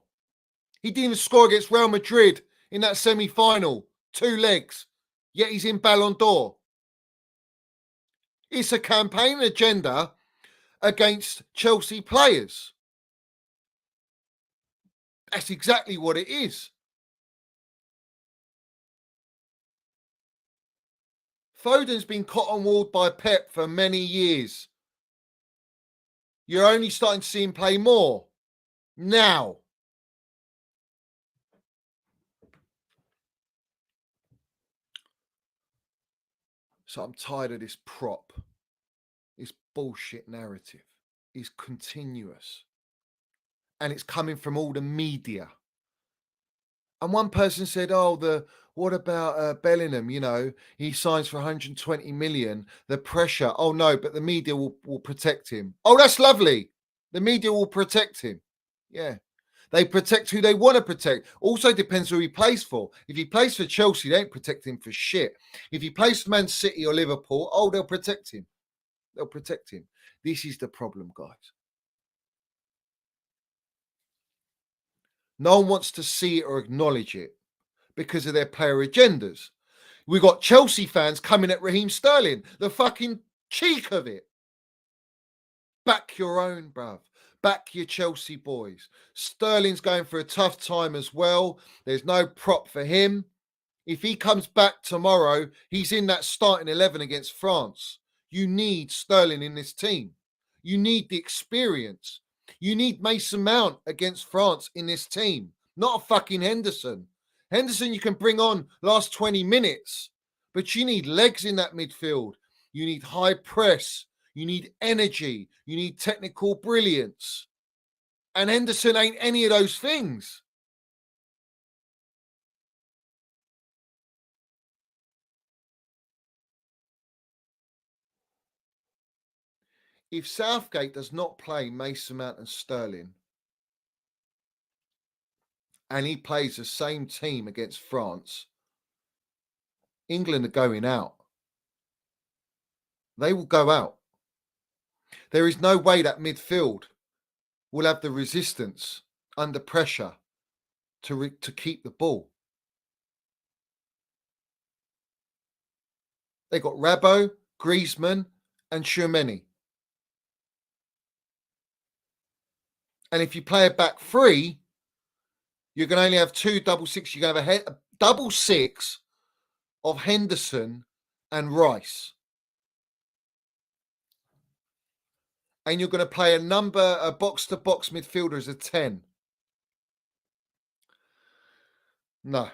He didn't even score against Real Madrid in that semi-final. 2 legs. Yet he's in Ballon d'Or. It's a campaign agenda against Chelsea players. That's exactly what it is. Foden's been cotton-wooled by Pep for many years. You're only starting to see him play more now. So I'm tired of this prop. This bullshit narrative is continuous. And it's coming from all the media. And one person said, what about Bellingham? You know, he signs for 120 million. The pressure. Oh, no, but the media will protect him. Oh, that's lovely. The media will protect him. Yeah. They protect who they want to protect. Also depends who he plays for. If he plays for Chelsea, they ain't protect him for shit. If he plays for Man City or Liverpool, they'll protect him. They'll protect him. This is the problem, guys. No one wants to see it or acknowledge it because of their player agendas. We got Chelsea fans coming at Raheem Sterling. The fucking cheek of it. Back your own, bruv. Back your Chelsea boys. Sterling's going for a tough time as well. There's no prop for him. If he comes back tomorrow, he's in that starting 11 against France. You need Sterling in this team. You need the experience. You need Mason Mount against France in this team, not a fucking Henderson. Henderson you can bring on last 20 minutes, but you need legs in that midfield. You need high press. You need energy. You need technical brilliance. And Henderson ain't any of those things. If Southgate does not play Mason Mount and Sterling, and he plays the same team against France, England are going out. They will go out. There is no way that midfield will have the resistance under pressure to keep the ball. They got Rabo, Griezmann, and Tchouameni. And if you play a back three, you're going to only have two double six. You're going to have a double six of Henderson and Rice. And you're going to play a box-to-box midfielder as a 10. No.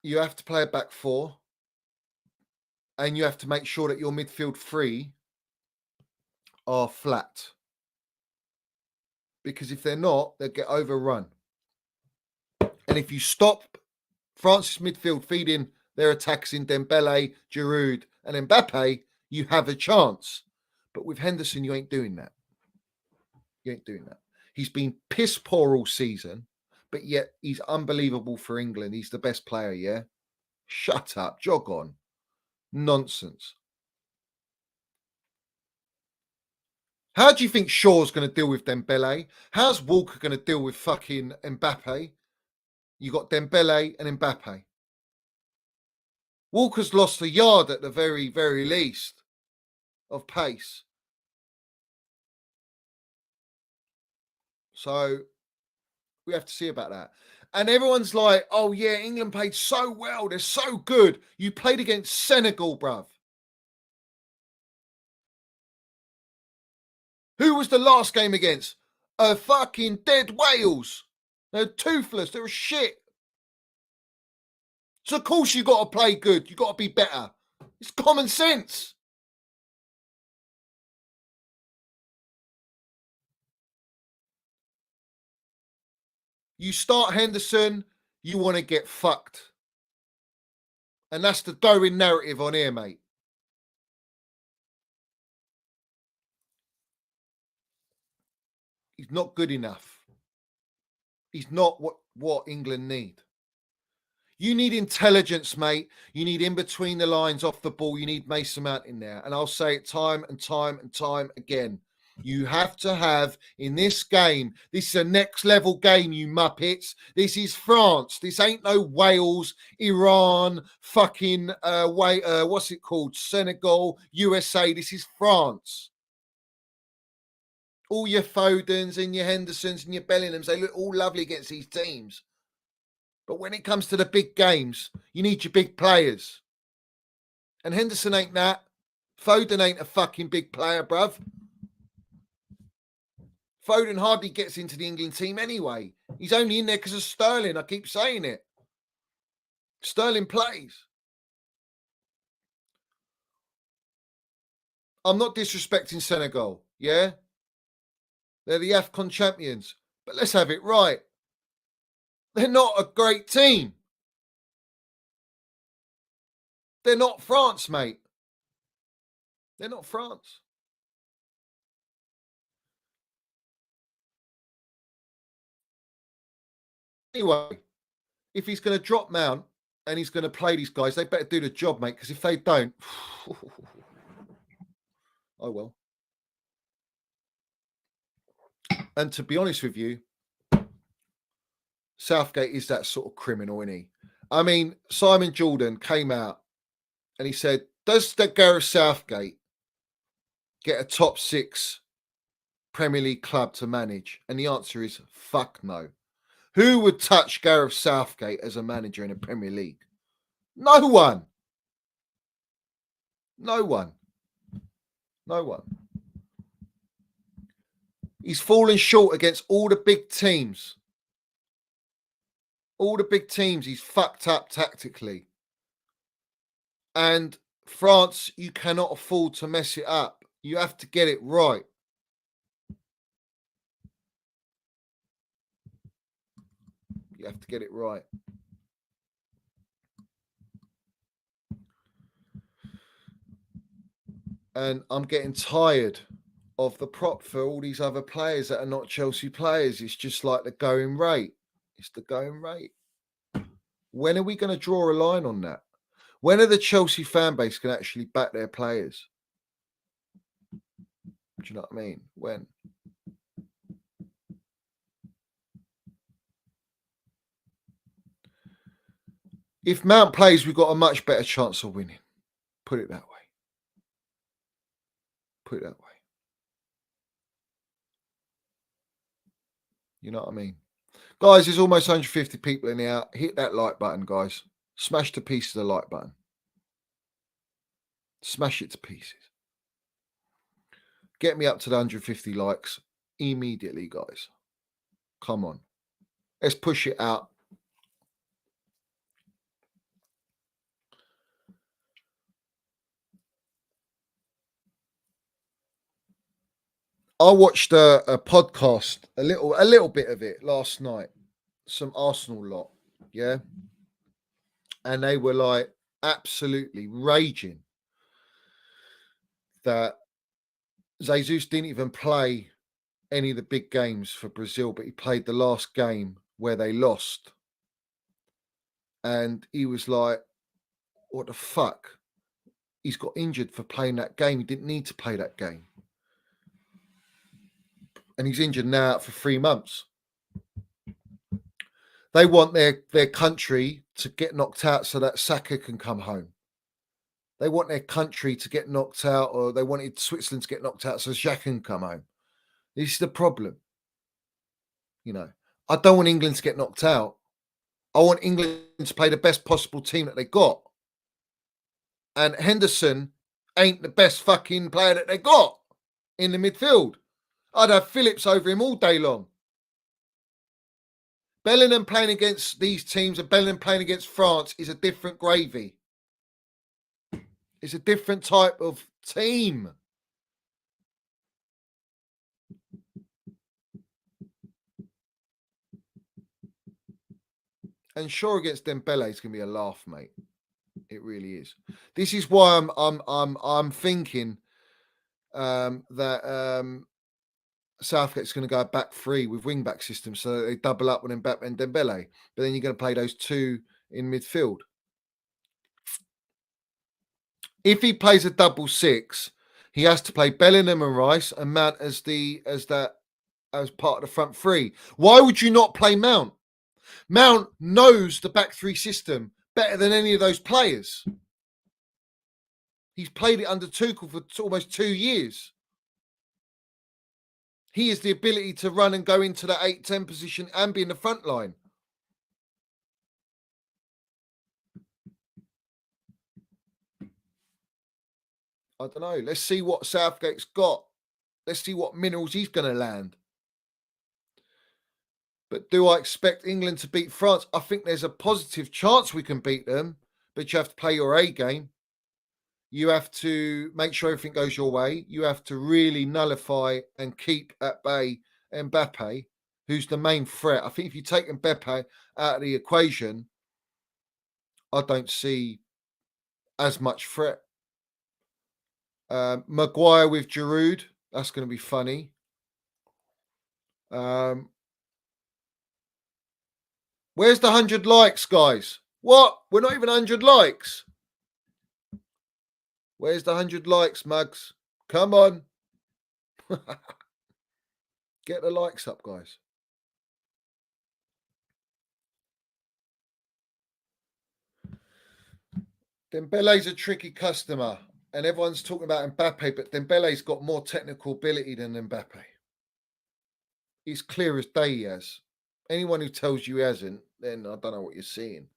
You have to play a back four. And you have to make sure that your midfield three are flat. Because if they're not, they'll get overrun. And if you stop France's midfield feeding their attacks in Dembele, Giroud, and Mbappe, you have a chance. But with Henderson, you ain't doing that. You ain't doing that. He's been piss poor all season, but yet he's unbelievable for England. He's the best player, yeah? Shut up. Jog on. Nonsense. How do you think Shaw's going to deal with Dembele? How's Walker going to deal with fucking Mbappe? You got Dembele and Mbappe. Walker's lost a yard at the very, very least of pace. So we have to see about that. And everyone's like, oh yeah, England played so well. They're so good. You played against Senegal, bruv. Who was the last game against? A fucking dead Wales. They're toothless. They're shit. So of course you got to play good. You got to be better. It's common sense. You start Henderson, you want to get fucked. And that's the Darwin narrative on here, mate. He's not good enough. He's not what England need. You need intelligence, mate. You need in between the lines off the ball. You need Mason Mount in there. And I'll say it time and time and time again. You have to have in this game, this is a next level game, you muppets. This is France. This ain't no Wales, Iran, fucking, what's it called? Senegal, USA. This is France. All your Fodens and your Hendersons and your Bellinghams, they look all lovely against these teams. But when it comes to the big games, you need your big players. And Henderson ain't that. Foden ain't a fucking big player, bruv. Foden hardly gets into the England team anyway. He's only in there because of Sterling. I keep saying it. Sterling plays. I'm not disrespecting Senegal, yeah? They're the AFCON champions. But let's have it right. They're not a great team. They're not France, mate. They're not France. Anyway, if he's going to drop Mount and he's going to play these guys, they better do the job, mate, because if they don't, oh well. And to be honest with you, Southgate is that sort of criminal, isn't he? I mean, Simon Jordan came out and he said, does the Gareth Southgate get a top 6 Premier League club to manage? And the answer is fuck no. Who would touch Gareth Southgate as a manager in a Premier League? No one. No one. No one. He's fallen short against all the big teams. All the big teams, he's fucked up tactically. And France, you cannot afford to mess it up. You have to get it right. You have to get it right. And I'm getting tired of the prop for all these other players that are not Chelsea players. It's just like the going rate. It's the going rate. When are we going to draw a line on that? When are the Chelsea fan base can actually back their players? Do you know what I mean? When? If Mount plays, we've got a much better chance of winning. Put it that way. Put it that way. You know what I mean? Guys, there's almost 150 people in here. Hit that like button, guys. Smash to pieces the like button. Smash it to pieces. Get me up to the 150 likes immediately, guys. Come on. Let's push it out. I watched a podcast, a little bit of it last night. Some Arsenal lot, yeah, and they were like absolutely raging that Jesus didn't even play any of the big games for Brazil, but he played the last game where they lost, and he was like, "What the fuck? He's got injured for playing that game. He didn't need to play that game." And he's injured now out for 3 months. They want their country to get knocked out so that Saka can come home. They want their country to get knocked out, or they wanted Switzerland to get knocked out so Xhaka can come home. This is the problem. You know, I don't want England to get knocked out. I want England to play the best possible team that they got. And Henderson ain't the best fucking player that they got in the midfield. I'd have Felix over him all day long. Bellingham playing against these teams and Bellingham playing against France is a different gravy. It's a different type of team. And sure, against Dembele is going to be a laugh, mate. It really is. This is why I'm thinking that Southgate's going to go back 3 with wing back system, so they double up with Mbappe and Dembele. But then you're going to play those 2 in midfield. If he plays a double 6, he has to play Bellingham and Rice and Mount as part of the front 3. Why would you not play Mount? Mount knows the back 3 system better than any of those players. He's played it under Tuchel for almost 2 years. He has the ability to run and go into the 8-10 position and be in the front line. I don't know. Let's see what Southgate's got. Let's see what minerals he's going to land. But do I expect England to beat France? I think there's a positive chance we can beat them, but you have to play your A game. You have to make sure everything goes your way. You have to really nullify and keep at bay Mbappe, who's the main threat. I think if you take Mbappe out of the equation, I don't see as much threat. Maguire with Giroud, that's going to be funny. Where's the 100 likes, guys? What? We're not even 100 likes. Where's the 100 likes, mugs? Come on. Get the likes up, guys. Dembele's a tricky customer. And everyone's talking about Mbappe, but Dembele's got more technical ability than Mbappe. He's clear as day, he has. Anyone who tells you he hasn't, then I don't know what you're seeing.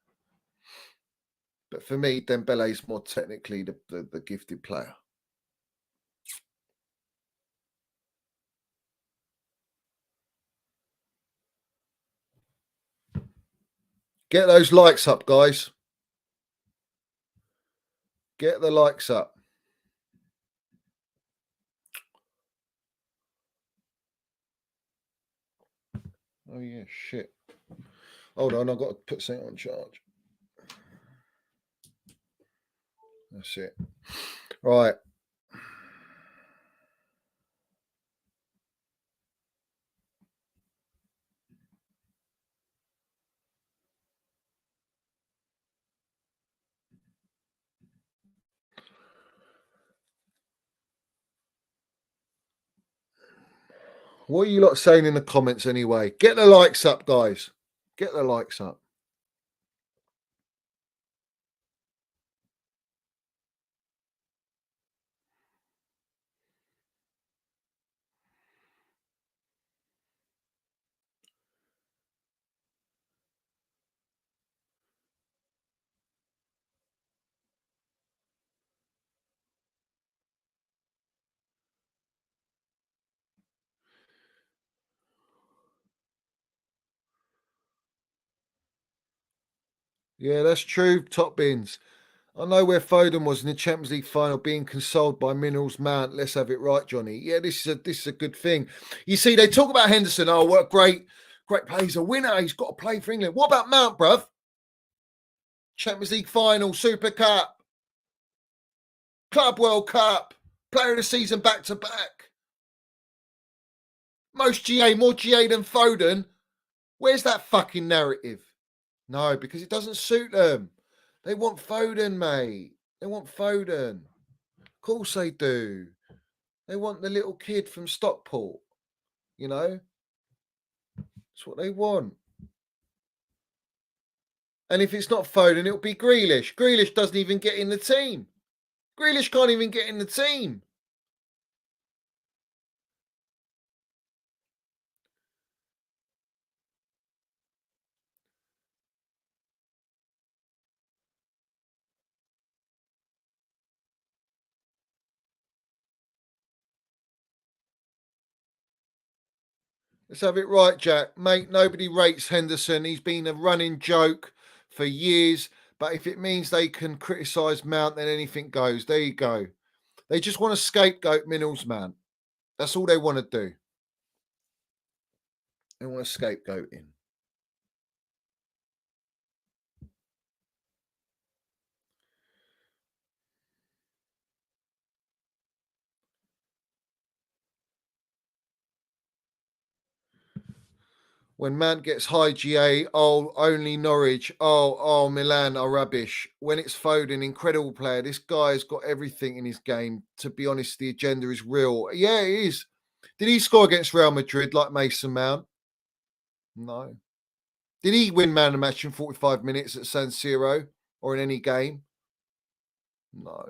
But for me, Dembele's more technically the gifted player. Get those likes up, guys. Get the likes up. Oh, yeah, shit. Hold on, I've got to put something on charge. That's it. Right. What are you lot saying in the comments anyway? Get the likes up, guys. Get the likes up. Yeah, that's true. Top bins. I know where Foden was in the Champions League final, being consoled by Minerals Mount. Let's have it right, Johnny. Yeah, this is a good thing. You see, they talk about Henderson. Oh, what a great play! He's a winner. He's got to play for England. What about Mount, bruv? Champions League final, Super Cup, Club World Cup, Player of the Season back to back. Most GA, more GA than Foden. Where's that fucking narrative? No, because it doesn't suit them. They want Foden, mate. They want Foden. Of course they do. They want the little kid from Stockport. You know? That's what they want. And if it's not Foden, it'll be Grealish. Grealish doesn't even get in the team. Grealish can't even get in the team. Let's have it right, Jack. Mate, nobody rates Henderson. He's been a running joke for years. But if it means they can criticise Mount, then anything goes. There you go. They just want to scapegoat Minerals, man. That's all they want to do. They want to scapegoat him. When Mount gets high GA, oh, only Norwich. Oh, Milan are rubbish. When it's Foden, incredible player. This guy's got everything in his game. To be honest, the agenda is real. Yeah, it is. Did he score against Real Madrid like Mason Mount? No. Did he win man of the match in 45 minutes at San Siro or in any game? No.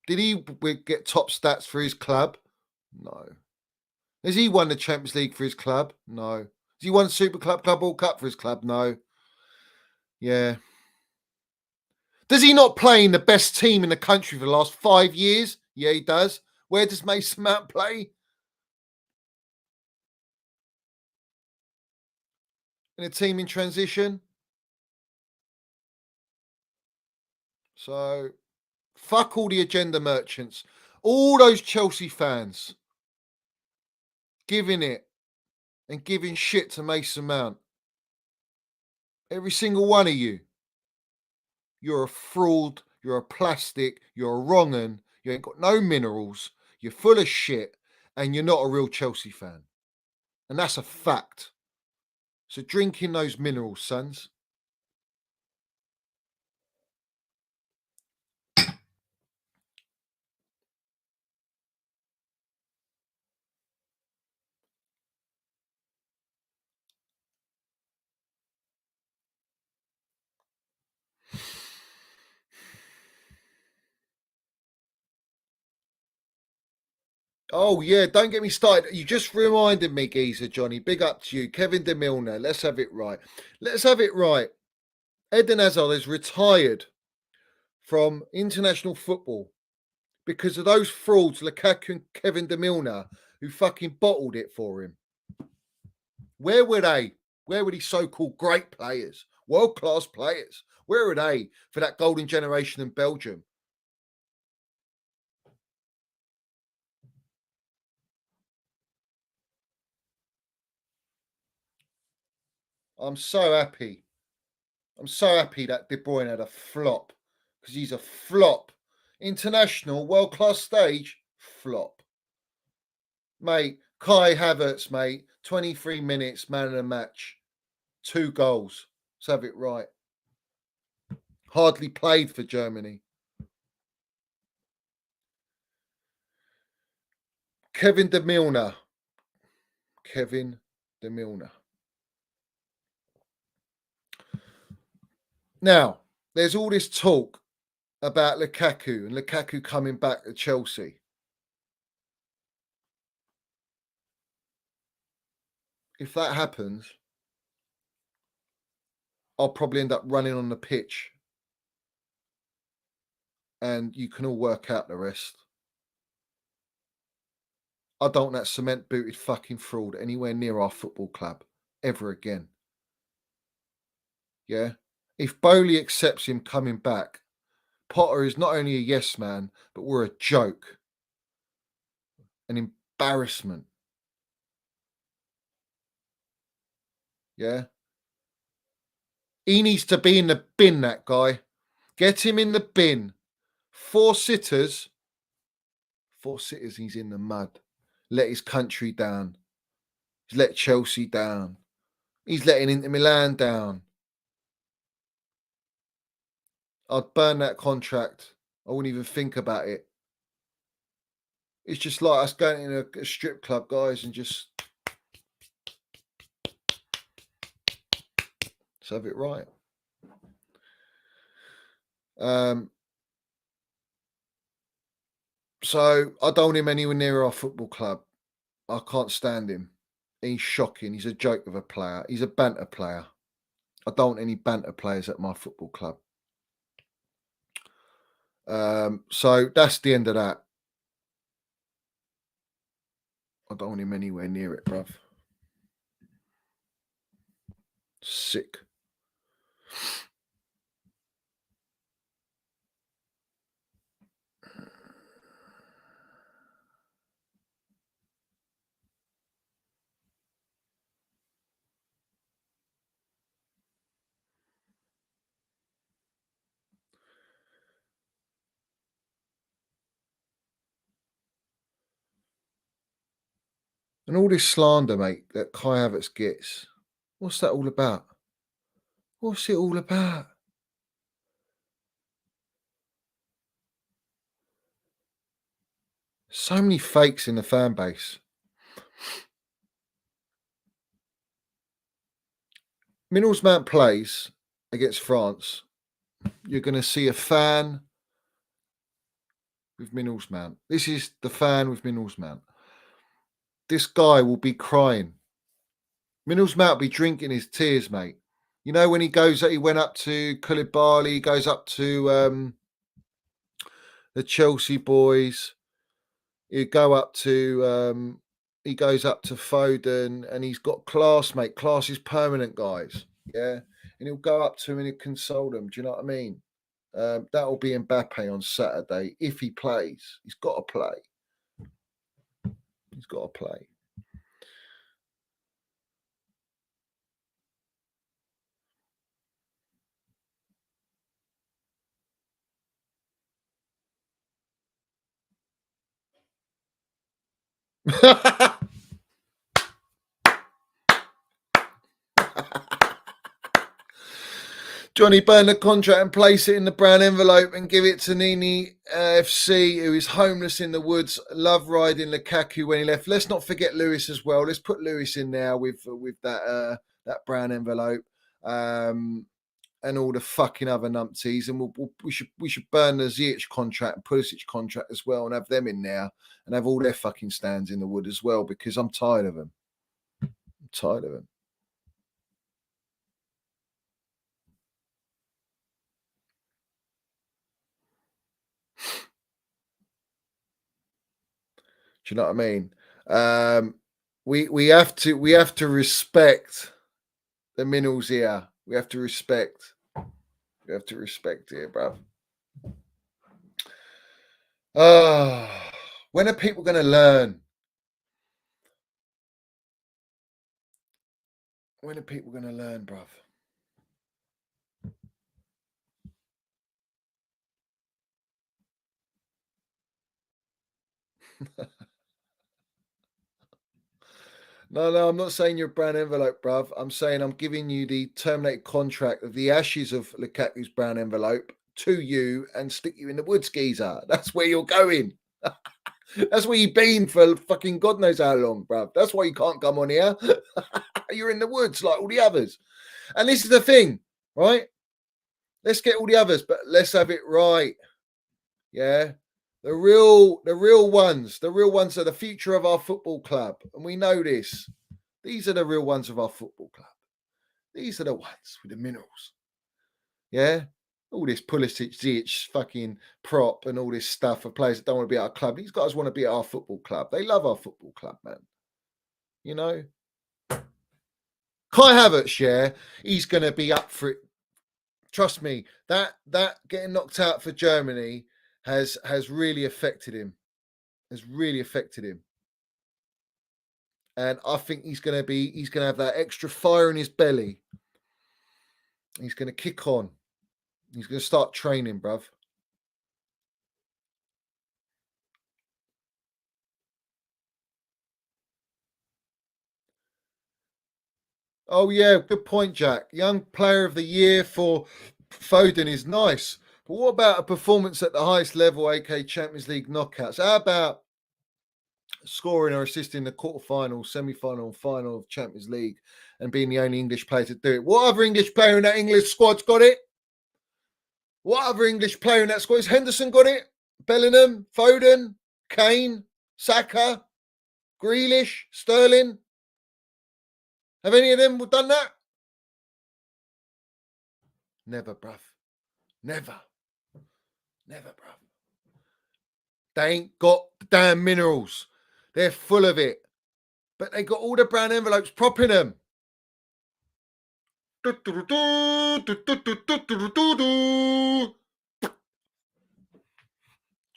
Did he get top stats for his club? No. Has he won the Champions League for his club? No. Has he won Super Club World Cup for his club? No. Yeah. Does he not play in the best team in the country for the last 5 years? Yeah, he does. Where does Mason Mount play? In a team in transition? So, fuck all the agenda merchants. All those Chelsea fans giving it and giving shit to Mason Mount. Every single one of you. You're a fraud. You're a plastic. You're a wrong un. You ain't got no minerals. You're full of shit. And you're not a real Chelsea fan. And that's a fact. So drink in those minerals, sons. Oh, yeah, don't get me started. You just reminded me, geezer, Johnny. Big up to you. Kevin De Milner. Let's have it right. Let's have it right. Eden Hazard is retired from international football because of those frauds, Lukaku and Kevin De Milner, who fucking bottled it for him. Where were they? Where were these so-called great players, world-class players? Where were they for that golden generation in Belgium? I'm so happy. I'm so happy that De Bruyne had a flop because he's a flop. International, world-class stage, flop. Mate, Kai Havertz, mate, 23 minutes, man of the match. 2 goals. Let's have it right. Hardly played for Germany. Kevin De Milner. Kevin De Milner. Now, there's all this talk about Lukaku and Lukaku coming back to Chelsea. If that happens, I'll probably end up running on the pitch and you can all work out the rest. I don't want that cement booted fucking fraud anywhere near our football club ever again. Yeah. If Bowley accepts him coming back, Potter is not only a yes man, but we're a joke, an embarrassment. Yeah. He needs to be in the bin, that guy. Get him in the bin. 4 sitters. 4 sitters, he's in the mud. Let his country down. He's let Chelsea down. He's letting Inter Milan down. I'd burn that contract. I wouldn't even think about it. It's just like us going in a strip club, guys, and just let's have it right. So I don't want him anywhere near our football club. I can't stand him. He's shocking. He's a joke of a player. He's a banter player. I don't want any banter players at my football club. So that's the end of that. I don't want him anywhere near it, bruv. Sick. And all this slander, mate, that Kai Havertz gets, what's that all about? What's it all about? So many fakes in the fan base. Minerals Mount plays against France. You're going to see a fan with Minerals Mount. This is the fan with Minerals Mount. This guy will be crying. Minerals Mount will be drinking his tears, mate. You know, when he went up to Koulibaly, he goes up to the Chelsea boys. He goes up to Foden, and he's got class, mate. Class is permanent, guys. Yeah, and he'll go up to him and he'll console them. Do you know what I mean? That will be Mbappe on Saturday if he plays. He's got to play. He's got to play. Johnny, burn the contract and place it in the brown envelope and give it to Nini FC, who is homeless in the woods. Love riding Lukaku when he left. Let's not forget Lewis as well. Let's put Lewis in there with that brown envelope. and all the fucking other numpties, and we should burn the Ziyech contract and Pulisic contract as well, and have them in there, and have all their fucking stands in the wood as well, because I'm tired of them. I'm tired of them. Do you know what I mean? We have to respect the minerals here. We have to respect it, bruv. When are people going to learn? When are people going to learn, bruv? No, I'm not saying you're a brown envelope, bruv. I'm saying I'm giving you the terminated contract of the ashes of Lukaku's brown envelope to you and stick you in the woods, geezer. That's where you're going. That's where you've been for fucking God knows how long, bruv. That's why you can't come on here. You're in the woods like all the others. And this is the thing, right? Let's get all the others, but let's have it right. Yeah. The real ones are the future of our football club. And we know this. These are the real ones of our football club. These are the ones with the minerals. Yeah. All this Pulisic, Ziyech, fucking prop and all this stuff for players that don't want to be at our club. These guys want to be at our football club. They love our football club, man. You know? Kai Havertz, yeah, he's going to be up for it. Trust me, that getting knocked out for Germany has really affected him. And I think he's going to have that extra fire in his belly. He's going to kick on. He's going to start training, bruv. Oh, yeah, good point, Jack. Young player of the year for Foden is nice. But what about a performance at the highest level, aka Champions League knockouts? How about scoring or assisting the quarterfinal, semi-final, final of Champions League and being the only English player to do it? What other English player in that English squad's got it? What other English player in that squad? Has Henderson got it? Bellingham, Foden, Kane, Saka, Grealish, Sterling? Have any of them done that? Never, bruv. Never, bruv. They ain't got the damn minerals. They're full of it. But they got all the brown envelopes propping them. Do you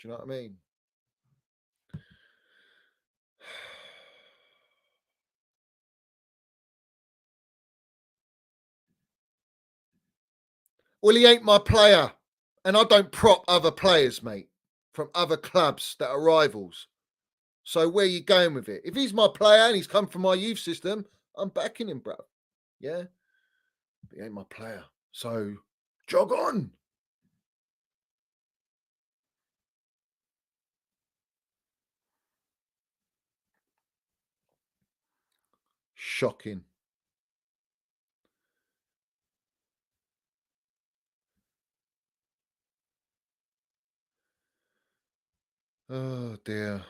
know what I mean? Well, he ain't my player. And I don't prop other players, mate, from other clubs that are rivals. So where are you going with it? If he's my player and he's come from my youth system, I'm backing him, bro. Yeah? But he ain't my player. So jog on. Shocking. Oh, dear.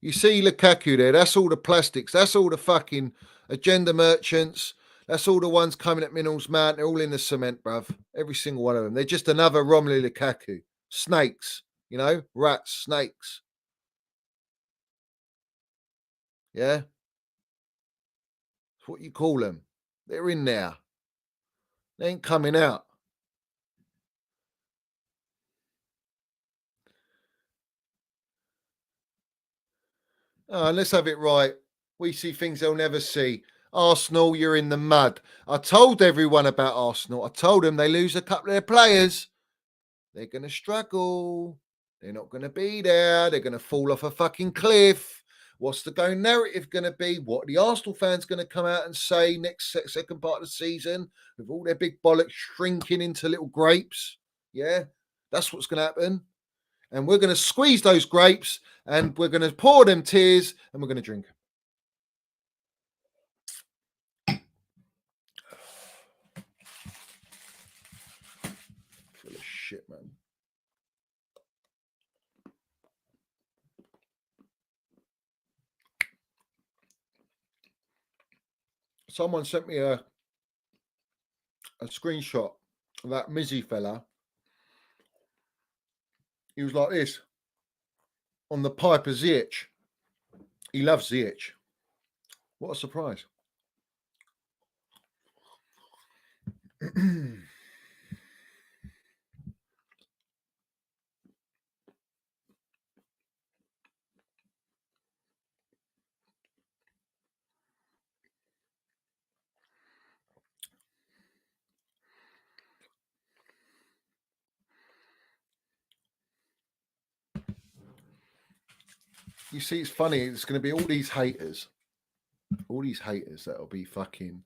You see Lukaku there, that's all the plastics. That's all the fucking agenda merchants. That's all the ones coming at Minerals Mount. They're all in the cement, bruv. Every single one of them. They're just another Romelu Lukaku. Snakes, you know, rats, snakes. Yeah? That's what you call them. They're in there. They ain't coming out. Let's have it right. We see things they'll never see. Arsenal, you're in the mud. I told everyone about Arsenal. I told them they lose a couple of their players. They're going to struggle. They're not going to be there. They're going to fall off a fucking cliff. What's the going narrative going to be? What are the Arsenal fans going to come out and say next second part of the season with all their big bollocks shrinking into little grapes? Yeah, that's what's going to happen. And we're going to squeeze those grapes and we're going to pour them tears and we're going to drink them. someone sent me a screenshot of that Mizzy fella. He was like this on the pipe of Ziyech. He loves Ziyech. What a surprise. You see, it's funny. It's going to be all these haters that'll be fucking,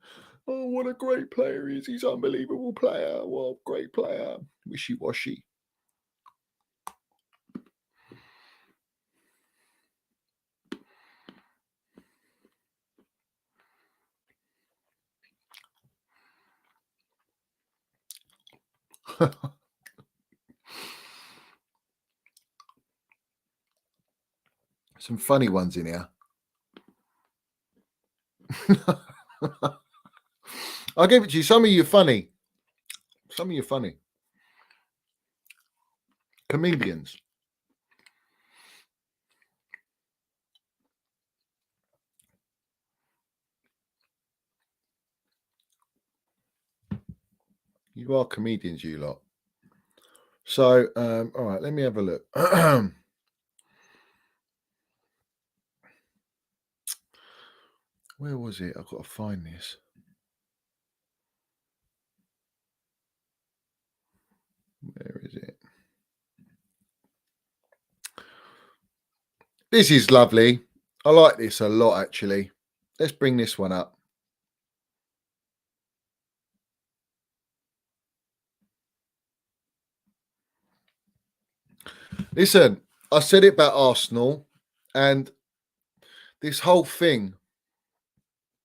oh, what a great player he is. He's an unbelievable player. Well, great player. Wishy-washy. Some funny ones in here. I'll give it to you. Some of you are funny. Some of you are funny. Comedians. You are comedians, you lot. So, all right, let me have a look. Where was it? I've got to find this. Where is it? This is lovely. I like this a lot, actually. Let's bring this one up. Listen, I said it about Arsenal and this whole thing,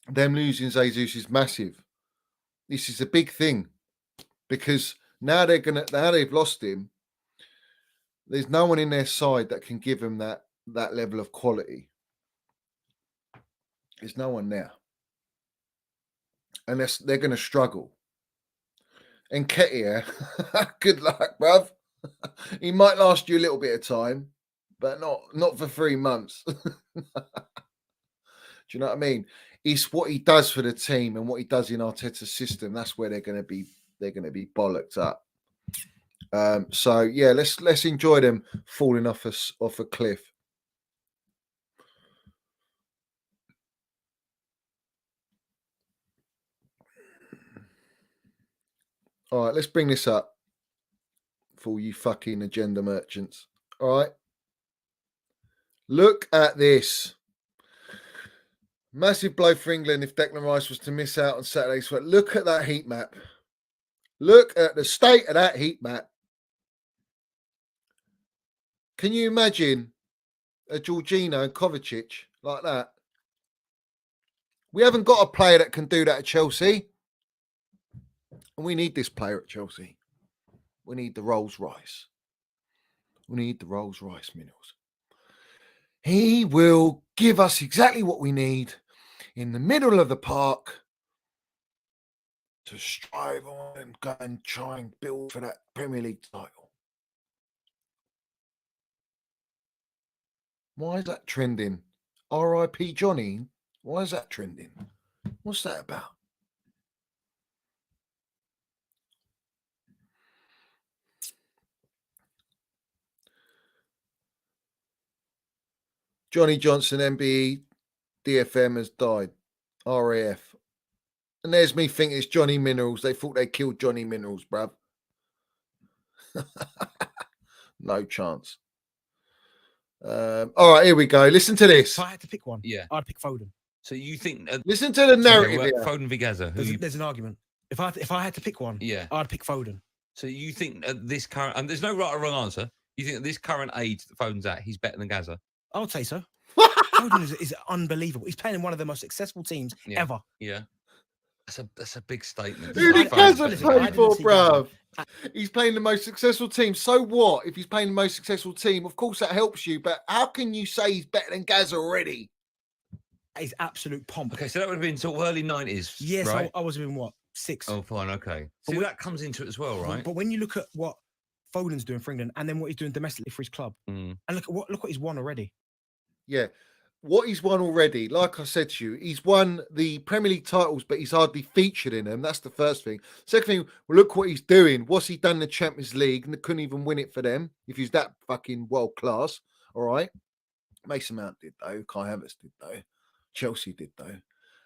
them losing Jesus is massive. This is a big thing because now they've lost him. There's no one in their side that can give them that level of quality. There's no one there. And they're going to struggle. And Ketia, good luck, bruv. He might last you a little bit of time, but not for 3 months. Do you know what I mean? It's what he does for the team and what he does in Arteta's system. That's where they're going to be bollocked up. So yeah, let's enjoy them falling off a cliff. All right, let's bring this up for you fucking agenda merchants. All right. Look at this. Massive blow for England if Declan Rice was to miss out on Saturday's sweat. Look at that heat map. Look at the state of that heat map. Can you imagine a Jorginho and Kovacic like that? We haven't got a player that can do that at Chelsea. And we need this player at Chelsea. We need the Rolls Royce. We need the Rolls Royce Minerals. He will give us exactly what we need in the middle of the park to strive on and go and try and build for that Premier League title. Why is that trending? R.I.P. Johnny? Why is that trending? What's that about? Johnny Johnson, MBE, DFM has died. RAF. And there's me thinking it's Johnny Minerals. They thought they killed Johnny Minerals, bruv. No chance. All right, here we go. Listen to this. If I had to pick one, I'd pick Foden. So you think? Listen to the narrative. Foden v Gaza. There's an argument. If I had to pick one, I'd pick Foden. So you think at this current, and there's no right or wrong answer. You think at this current age that Foden's at, he's better than Gaza? I would say so. Foden is unbelievable. He's playing in one of the most successful teams ever. Yeah. That's a big statement. Who did Gaza play for, bruv? He's playing the most successful team. So what? If he's playing the most successful team, of course that helps you. But how can you say he's better than Gaza already? That is absolute pomp. Okay, so that would have been sort of early 90s. Yes, right? I was in what, 6. Oh, fine. Okay. See, that comes into it as well, right? But when you look at what Foden's doing for England and then what he's doing domestically for his club, Mm. and look what he's won already. Yeah. What he's won already, like I said to you, he's won the Premier League titles, but he's hardly featured in them. That's the first thing. Second thing, well, look what he's doing. What's he done in the Champions League? And they couldn't even win it for them if he's that fucking world class. All right. Mason Mount did, though. Kai Havertz did, though. Chelsea did, though.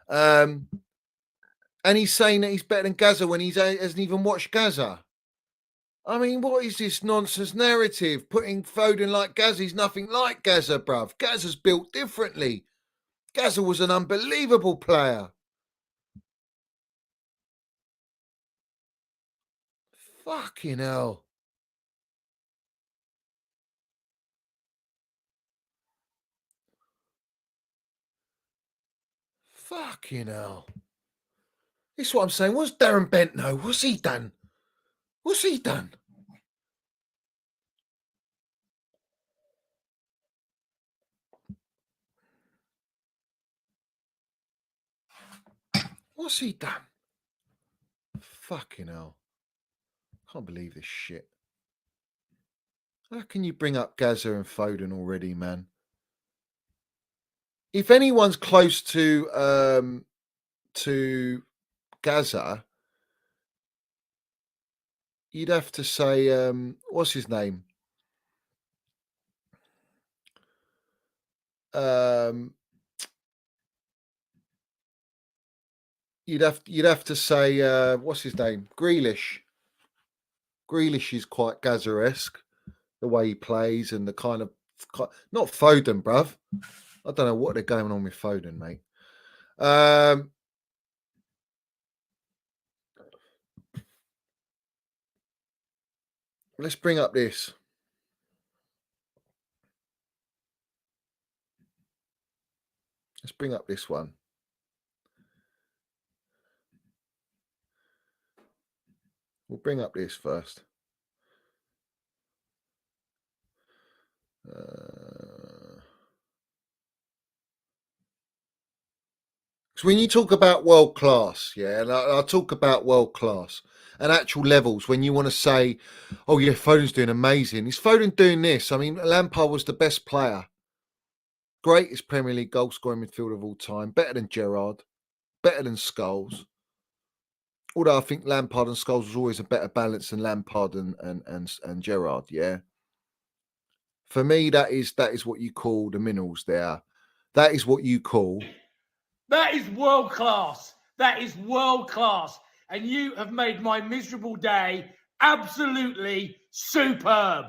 And he's saying that he's better than Gaza when he hasn't even watched Gaza. I mean, what is this nonsense narrative? Putting Foden like Gaza, he's nothing like Gaza, bruv. Gaza's built differently. Gaza was an unbelievable player. Fucking hell. Fucking hell. This is what I'm saying. What's Darren Bent know? What's he done? What's he done? What's he done? Fucking hell. Can't believe this shit. How can you bring up Gaza and Foden already, man? If anyone's close to Gaza, you'd have to say, what's his name? You'd have to say, what's his name? Grealish. Grealish is quite Gaza-esque, the way he plays and the kind of not Foden, bruv. I don't know what they're going on with Foden, mate. Let's bring up this. Let's bring up this one. We'll bring up this first. So when you talk about world class, yeah, and I'll talk about world class and actual levels, when you want to say, oh, yeah, Foden's doing amazing. Is Foden doing this? I mean, Lampard was the best player. Greatest Premier League goal scoring midfielder of all time. Better than Gerrard. Better than Scholes. Although I think Lampard and Scholes was always a better balance than Lampard and Gerrard, yeah. For me, that is what you call the minerals there. That is what you call. That is world class. That is world class. And you have made my miserable day absolutely superb.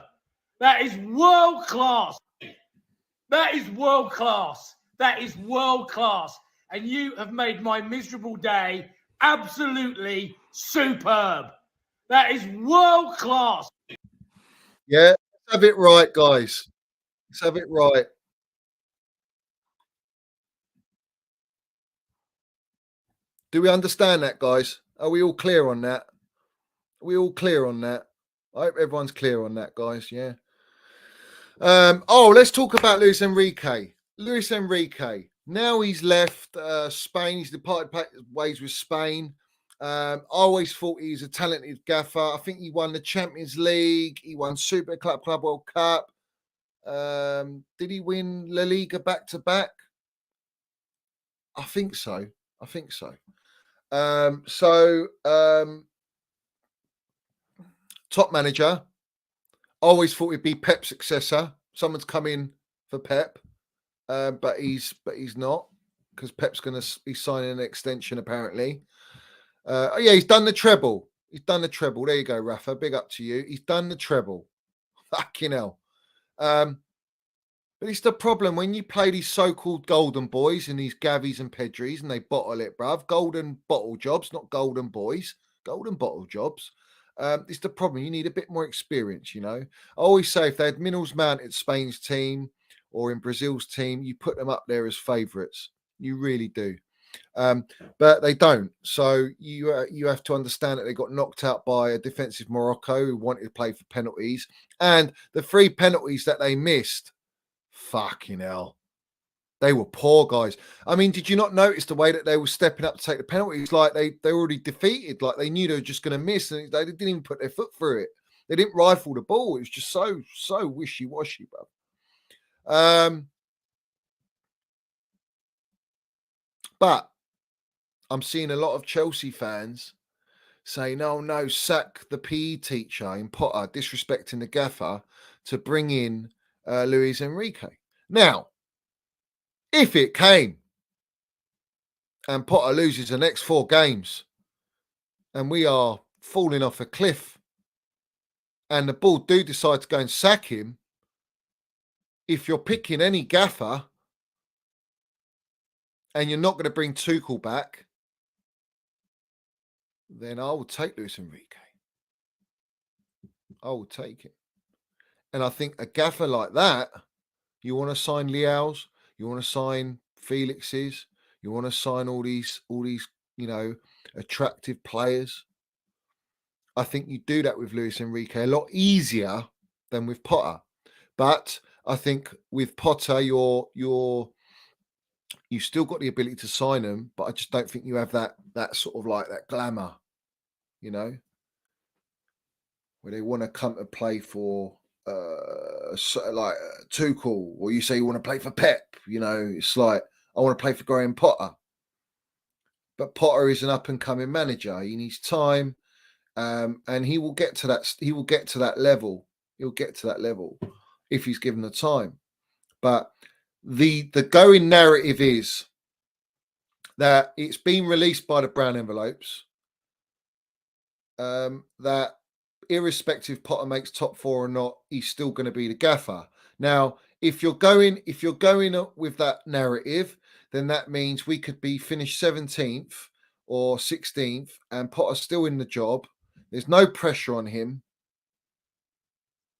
That is world class. That is world class. That is world class. And you have made my miserable day absolutely superb. That is world class. Yeah, let's have it right, guys. Let's have it right. Do we understand that, guys? Are we all clear on that? Are we all clear on that? I hope everyone's clear on that, guys. Yeah. Let's talk about Luis Enrique. Luis Enrique. Now he's left Spain. He's departed ways with Spain. I always thought he was a talented gaffer. I think he won the Champions League. He won Super Club World Cup. Did he win La Liga back to back? I think so. Top manager. Always thought he'd be Pep's successor. Someone's come in for Pep, but he's not, because Pep's going to be signing an extension apparently. He's done the treble. There you go, Rafa. Big up to you. He's done the treble. Fucking hell. But it's the problem when you play these so-called golden boys and these Gavis and Pedris and they bottle it, bruv. Golden bottle jobs, not golden boys. Golden bottle jobs. It's the problem. You need a bit more experience, you know. I always say if they had Minerals Mount at Spain's team or in Brazil's team, you put them up there as favourites. You really do. But they don't. So you have to understand that they got knocked out by a defensive Morocco who wanted to play for penalties. And the 3 penalties that they missed, fucking hell. They were poor, guys. I mean, did you not notice the way that they were stepping up to take the penalty? It's like they were already defeated. Like they knew they were just going to miss, and they didn't even put their foot through it. They didn't rifle the ball. It was just so wishy-washy, bro. But I'm seeing a lot of Chelsea fans saying, no, sack the PE teacher in Potter, disrespecting the gaffer to bring in Luis Enrique. Now, if it came and Potter loses the next 4 games and we are falling off a cliff and the board do decide to go and sack him, if you're picking any gaffer and you're not going to bring Tuchel back, then I will take Luis Enrique. I will take it. And I think a gaffer like that, you want to sign Leao's, you want to sign Felix's, you want to sign all these, attractive players. I think you do that with Luis Enrique a lot easier than with Potter. But I think with Potter, you've still got the ability to sign them, but I just don't think you have that sort of like that glamour, where they want to come to play for Tuchel, or you say you want to play for Pep. It's like I want to play for Graham Potter, but Potter is an up and coming manager. He needs time, and he will get to that. He will get to that level. He'll get to that level if he's given the time. But the going narrative is that it's been released by the brown envelopes. That irrespective Potter makes top 4 or not, he's still going to be the gaffer. Now, if you're going with that narrative, then that means we could be finished 17th or 16th and Potter's still in the job. There's no pressure on him,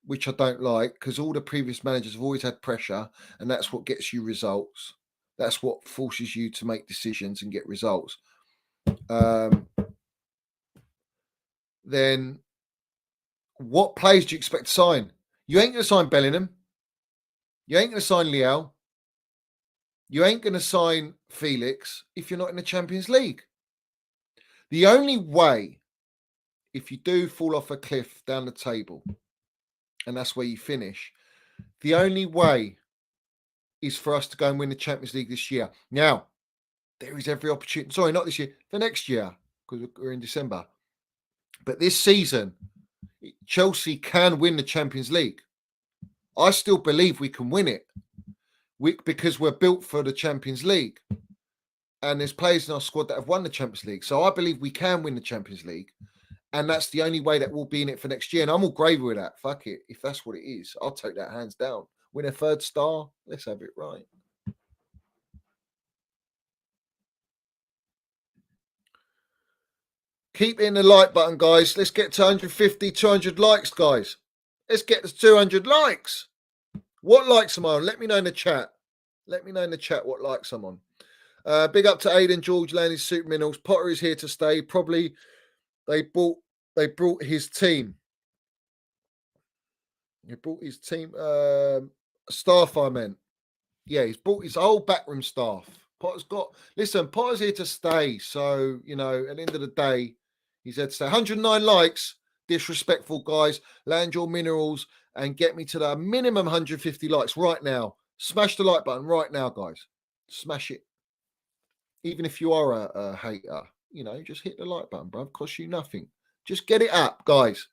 which I don't like, because all the previous managers have always had pressure, and that's what gets you results. That's what forces you to make decisions and get results. Then what players do you expect to sign? You ain't going to sign Bellingham. You ain't going to sign Leao. You ain't going to sign Felix if you're not in the Champions League. The only way, if you do fall off a cliff down the table, and that's where you finish, the only way is for us to go and win the Champions League this year. Now, there is every opportunity. Sorry, not this year, for next year, because we're in December. But this season, Chelsea can win the Champions League. I still believe we can win it because we're built for the Champions League. And there's players in our squad that have won the Champions League. So I believe we can win the Champions League. And that's the only way that we'll be in it for next year. And I'm all gravy with that. Fuck it. If that's what it is, I'll take that hands down. Win a 3rd star. Let's have it right. Keep hitting the like button, guys. Let's get to 150, 200 likes, guys. Let's get to 200 likes. What likes am I on? Let me know in the chat. Let me know in the chat what likes I'm on. Big up to Aidan George Landis Super Minerals. Potter is here to stay. Probably they brought his team. He brought his team staff, I meant. Yeah, he's brought his whole backroom staff. Potter's here to stay. So, at the end of the day, he's here to stay. 109 likes. Disrespectful, guys. Land your minerals and get me to the minimum 150 likes right now. Smash the like button right now, guys. Smash it. Even if you are a hater, just hit the like button, bro. It costs you nothing. Just get it up, guys.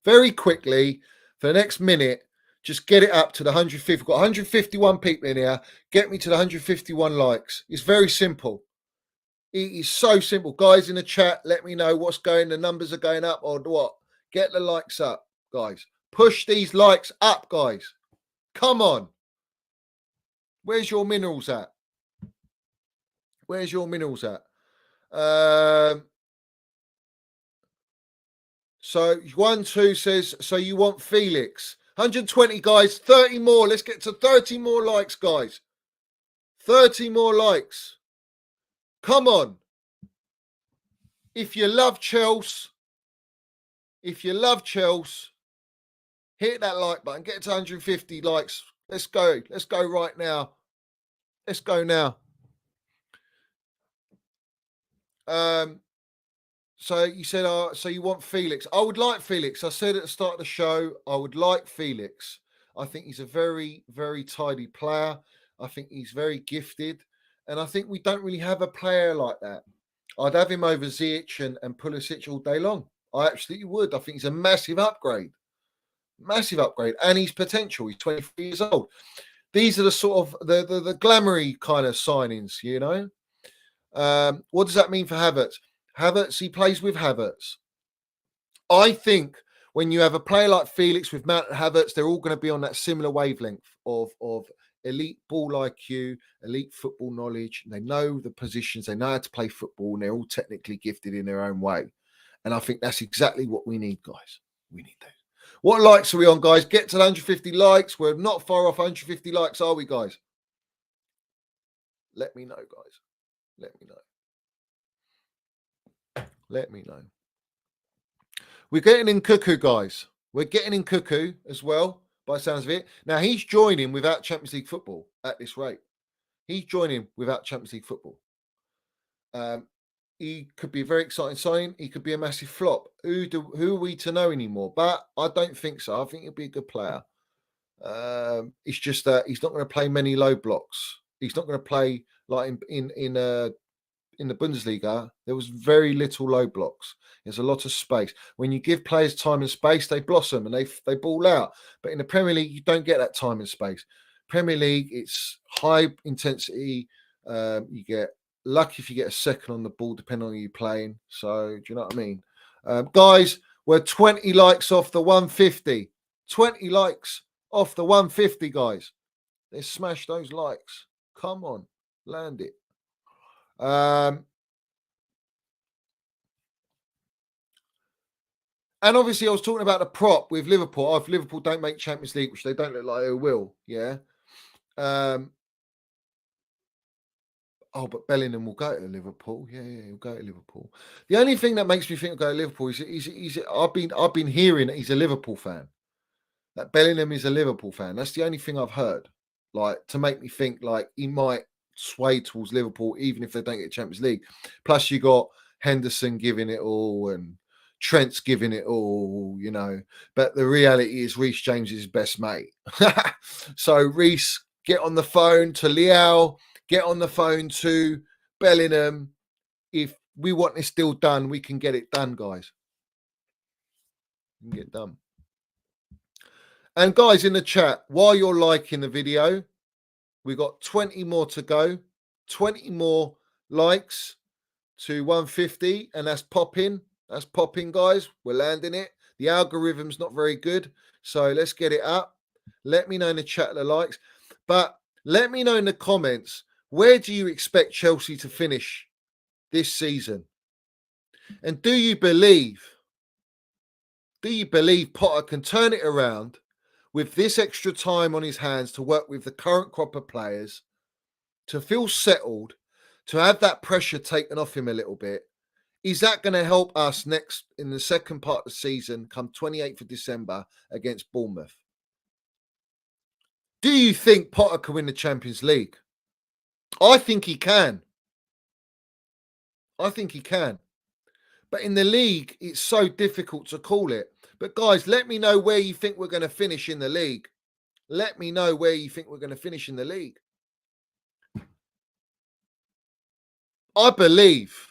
Very quickly, for the next minute, just get it up to the 150. We've got 151 people in here. Get me to the 151 likes. It's very simple. It is so simple. Guys in the chat, let me know what's going. The numbers are going up or what. Get the likes up, guys. Push these likes up, guys. Come on. Where's your minerals at? Where's your minerals at? So 1-2 says, so you want Felix. 120, guys. 30 more. Let's get to 30 more likes, guys. 30 more likes. Come on. If you love Chelsea, hit that like button. Get to 150 likes. Let's go. Let's go right now. Let's go now. So you said, so you want Felix. I would like Felix. I said at the start of the show, I would like Felix. I think he's a very, very tidy player. I think he's very gifted. And I think we don't really have a player like that. I'd have him over Ziyech and Pulisic all day long. I absolutely would. I think he's a massive upgrade. Massive upgrade. And he's potential. He's 23 years old. These are the sort of the glamoury kind of signings, you know. What does that mean for Havertz? Havertz, he plays with Havertz. I think when you have a player like Felix with Mount and Havertz, they're all going to be on that similar wavelength of elite ball IQ, elite football knowledge. They know the positions, they know how to play football, and they're all technically gifted in their own way. And I think that's exactly what we need, guys. We need that. What likes are we on, guys? Get to 150 likes. We're not far off 150 likes, are we, guys? Let me know, guys. Let me know. Let me know. We're getting in Cuckoo, guys. We're getting in Cuckoo as well, by the sounds of it. Now, he's joining without Champions League football at this rate. He's joining without Champions League football. He could be a very exciting signing. He could be a massive flop. Who are we to know anymore? But I don't think so. I think he'll be a good player. It's just that he's not going to play many low blocks. He's not going to play like in the Bundesliga. There was very little low blocks. There's a lot of space. When you give players time and space, they blossom and they ball out. But in the Premier League, you don't get that time and space. Premier League, it's high intensity. You get lucky if you get a second on the ball, depending on who you're playing. So, do you know what I mean? Guys, we're 20 likes off the 150. 20 likes off the 150, guys. Let's smash those likes. Come on, land it. And obviously, I was talking about the prop with Liverpool. If Liverpool don't make Champions League, which they don't look like they will, yeah. Oh, but Bellingham will go to Liverpool. Yeah, he'll go to Liverpool. The only thing that makes me think he'll go to Liverpool is I've been hearing that he's a Liverpool fan. That Bellingham is a Liverpool fan. That's the only thing I've heard. Like, to make me think like he might sway towards Liverpool, even if they don't get Champions League. Plus, you got Henderson giving it all and Trent's giving it all, you know. But the reality is Reece James is his best mate. So Reece, get on the phone to Leao. Get on the phone to Bellingham. If we want this deal done, we can get it done, guys. We can get it done. And guys, in the chat, while you're liking the video, we've got 20 more to go. 20 more likes to 150, and that's popping. That's popping, guys. We're landing it. The algorithm's not very good, so let's get it up. Let me know in the chat the likes. But let me know in the comments, where do you expect Chelsea to finish this season? And do you believe Potter can turn it around with this extra time on his hands to work with the current crop of players, to feel settled, to have that pressure taken off him a little bit? Is that going to help us next in the second part of the season, come 28th of December against Bournemouth? Do you think Potter can win the Champions League? I think he can. I think he can. But in the league, it's so difficult to call it. But guys, let me know where you think we're going to finish in the league. Let me know where you think we're going to finish in the league. I believe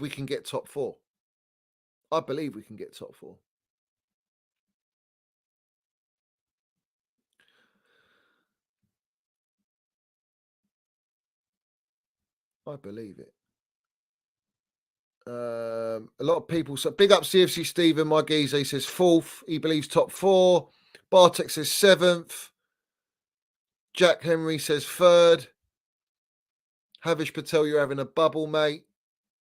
we can get top four. I believe we can get top four. I believe it. A lot of people. So big up CFC Stephen, my geezer. He says fourth. He believes top four. Bartek says seventh. Jack Henry says third. Havish Patel, you're having a bubble, mate.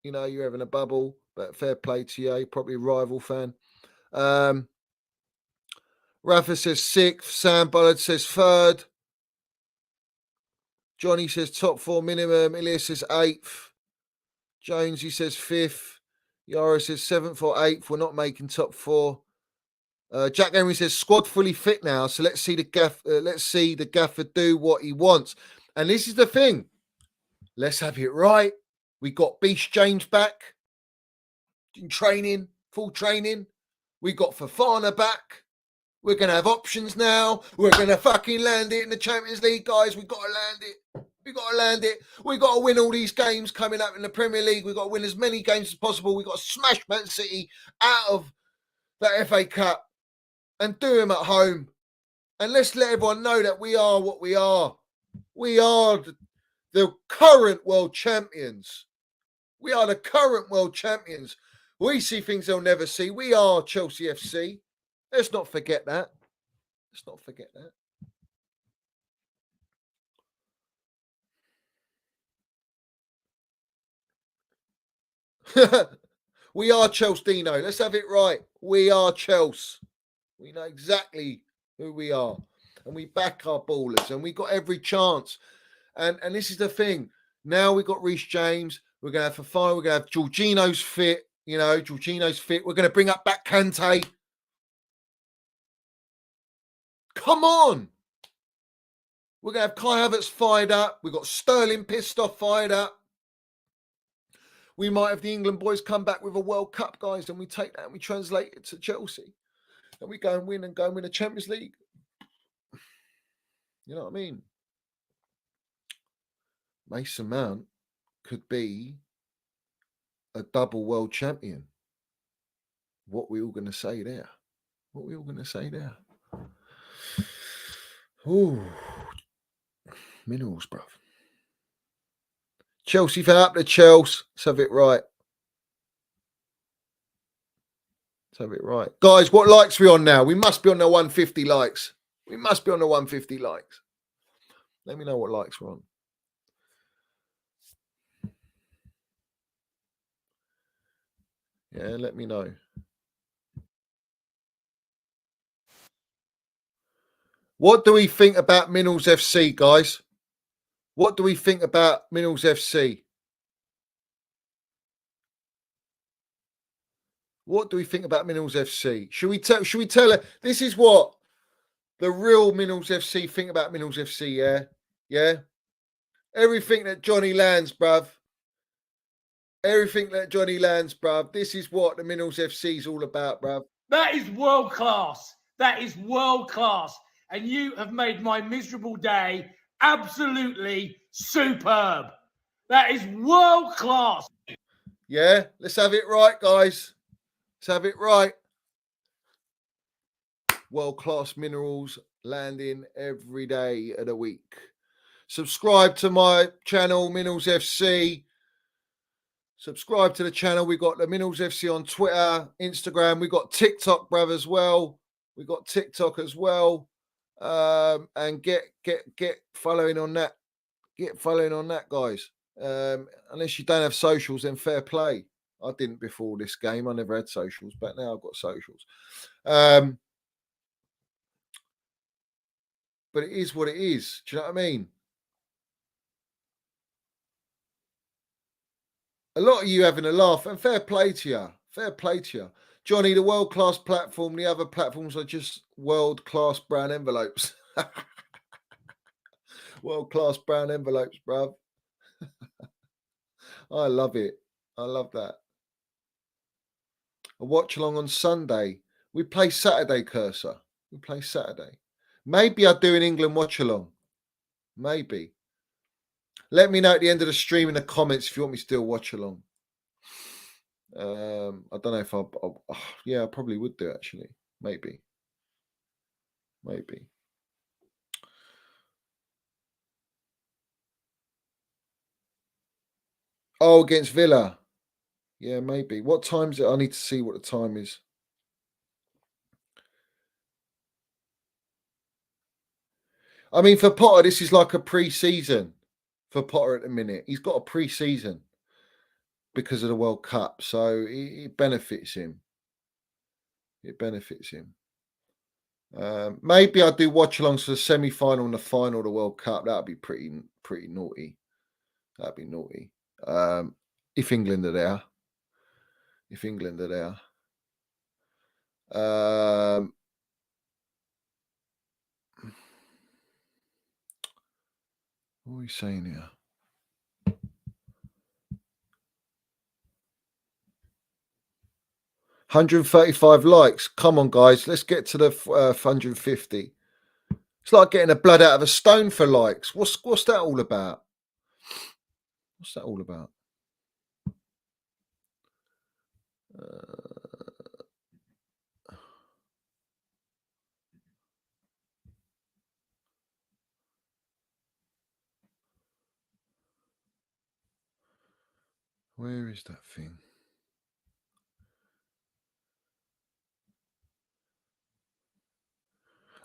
You know, you're having a bubble, but fair play to you. Probably a rival fan. Rafa says sixth. Sam Bullard says third. Johnny says top four minimum. Elias says eighth. Jonesy says fifth. Yara says seventh or eighth. We're not making top four. Jack Henry says squad fully fit now, so let's see the gaffer do what he wants. And this is the thing. Let's have it right. We got Beast James back in training, full training. We got Fafana back. We're going to have options now. We're going to fucking land it in the Champions League, guys. We've got to land it. We've got to land it. We've got to win all these games coming up in the Premier League. We've got to win as many games as possible. We've got to smash Man City out of that FA Cup and do them at home. And let's let everyone know that we are what we are. We are the current world champions. We are the current world champions. We see things they'll never see. We are Chelsea FC. Let's not forget that. Let's not forget that. We are Chelsea, Dino. Let's have it right. We are Chelsea. We know exactly who we are. And we back our ballers. And we got every chance. And this is the thing. Now we got Reece James. We're going to have Fafana. We're going to have Jorginho's fit. You know, Jorginho's fit. We're going to bring up back Kante. Come on. We're going to have Kai Havertz fired up. We've got Sterling pissed off, fired up. We might have the England boys come back with a World Cup, guys, and we take that and we translate it to Chelsea. And we go and win the Champions League. You know what I mean? Mason Mount could be a double world champion. What we all going to say there? What we all going to say there? Ooh. Minerals, bruv. Chelsea fell up to Chelsea. Let's have it right. Let's have it right. Guys, what likes we on now? We must be on the 150 likes. We must be on the 150 likes. Let me know what likes we're on. Yeah, let me know. What do we think about Minerals FC, guys? What do we think about Minerals FC? What do we think about Minerals FC? Should we tell her this is what the real Minerals FC think about Minerals FC, yeah? Yeah? Everything that Johnny lands, bruv. Everything that Johnny lands, bruv. This is what the Minerals FC is all about, bruv. That is world class. That is world class. And you have made my miserable day absolutely superb. That is world class. Yeah? Let's have it right, guys. Let's have it right. World-class minerals landing every day of the week. Subscribe to my channel, Minerals FC. Subscribe to the channel. We've got the Minerals FC on Twitter, Instagram. We've got TikTok, bruv, as well. We've got TikTok as well. And get following on that. Get following on that, guys. Unless you don't have socials, then fair play. I didn't before this game. I never had socials, but now I've got socials. But it is what it is. Do you know what I mean? A lot of you having a laugh, and fair play to you. Fair play to you. Johnny, the world-class platform, the other platforms are just world-class brown envelopes. World-class brown envelopes, bruv. I love it. I love that. A watch-along on Sunday. We play Saturday, Cursor. We play Saturday. Maybe I'll do an England watch-along. Maybe. Let me know at the end of the stream in the comments if you want me to do a watch-along. I don't know if I'll yeah, I probably would do actually. Maybe. Oh, against Villa. Yeah, maybe. What time is it? I need to see what the time is. I mean, for Potter, this is like a pre-season for Potter at the minute. He's got a pre-season because of the World Cup, so it benefits him. It benefits him. Maybe I'll do watch-alongs for the semi-final and the final of the World Cup. That'd be pretty naughty. That'd be naughty. If England are there. If England are there. What are we saying here? $135 likes. Come on, guys. Let's get to the 150. It's like getting a blood out of a stone for likes. What's that all about? What's that all about? Where is that thing?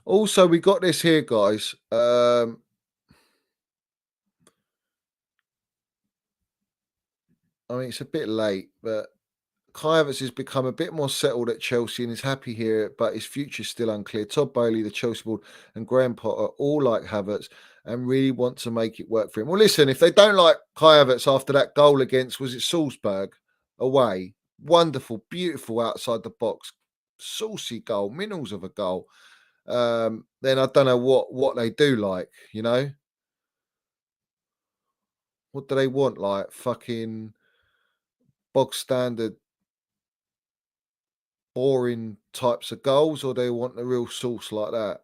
Also, we got this here, guys. I mean, it's a bit late, but Kai Havertz has become a bit more settled at Chelsea and is happy here, but his future is still unclear. Todd Boehly, the Chelsea board, and Graham Potter all like Havertz and really want to make it work for him. Well, listen, if they don't like Kai Havertz after that goal against, was it Salzburg away? Wonderful, beautiful outside the box, saucy goal, minerals of a goal. Then I don't know what they do like, you know? What do they want? Like fucking bog standard boring types of goals, or they want a real sauce like that?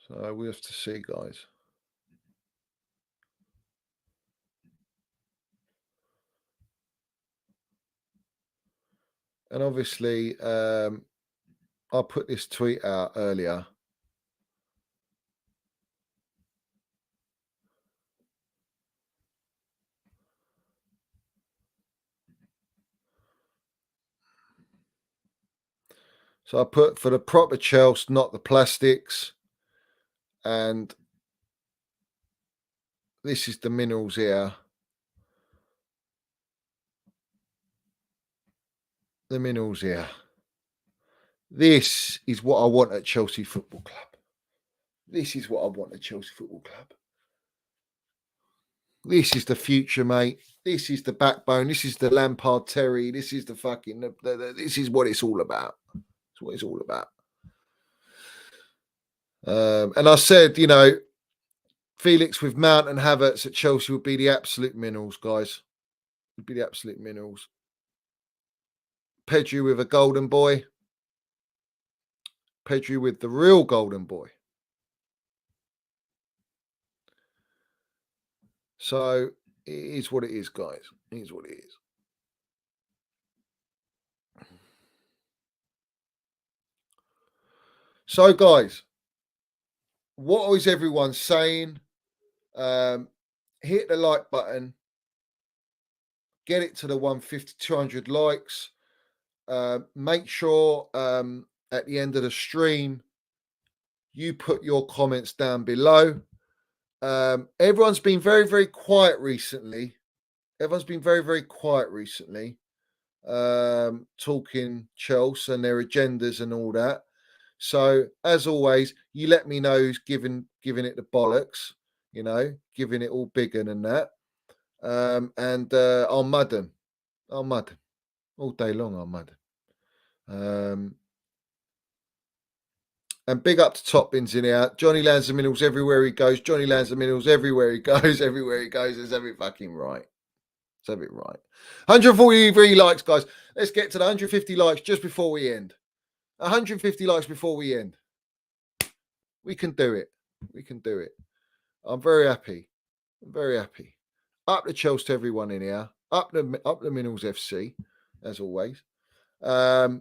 So we have to see, guys. And obviously, I put this tweet out earlier. So I put for the proper Chelsea, not the plastics. And this is the minerals here. The minerals here. This is what I want at Chelsea Football Club. This is what I want at Chelsea Football Club. This is the future, mate. This is the backbone. This is the Lampard Terry. This is the fucking. This is what it's all about. That's what it's all about. And I said, you know, Felix with Mount and Havertz at Chelsea would be the absolute minerals, guys. Would be the absolute minerals. Pedri with a golden boy. Pedri with the real golden boy. So it is what it is, guys. It is what it is. So, guys, what is everyone saying? Hit the like button. Get it to the 150, 200 likes. Make sure at the end of the stream, you put your comments down below. Everyone's been very, very quiet recently. Talking Chelsea and their agendas and all that. So as always, you let me know who's giving it the bollocks, you know, giving it all bigger than that. And I'll mud them. All day long. I'll mud them. And big up to Top Bins in here. Johnny lands the minerals everywhere he goes. Everywhere he goes. Let's have it fucking right. 143 likes, guys. Let's get to the 150 likes just before we end. 150 likes before we end. We can do it. I'm very happy. Up the Chelsea to everyone in here. Up the Minerals FC, as always. I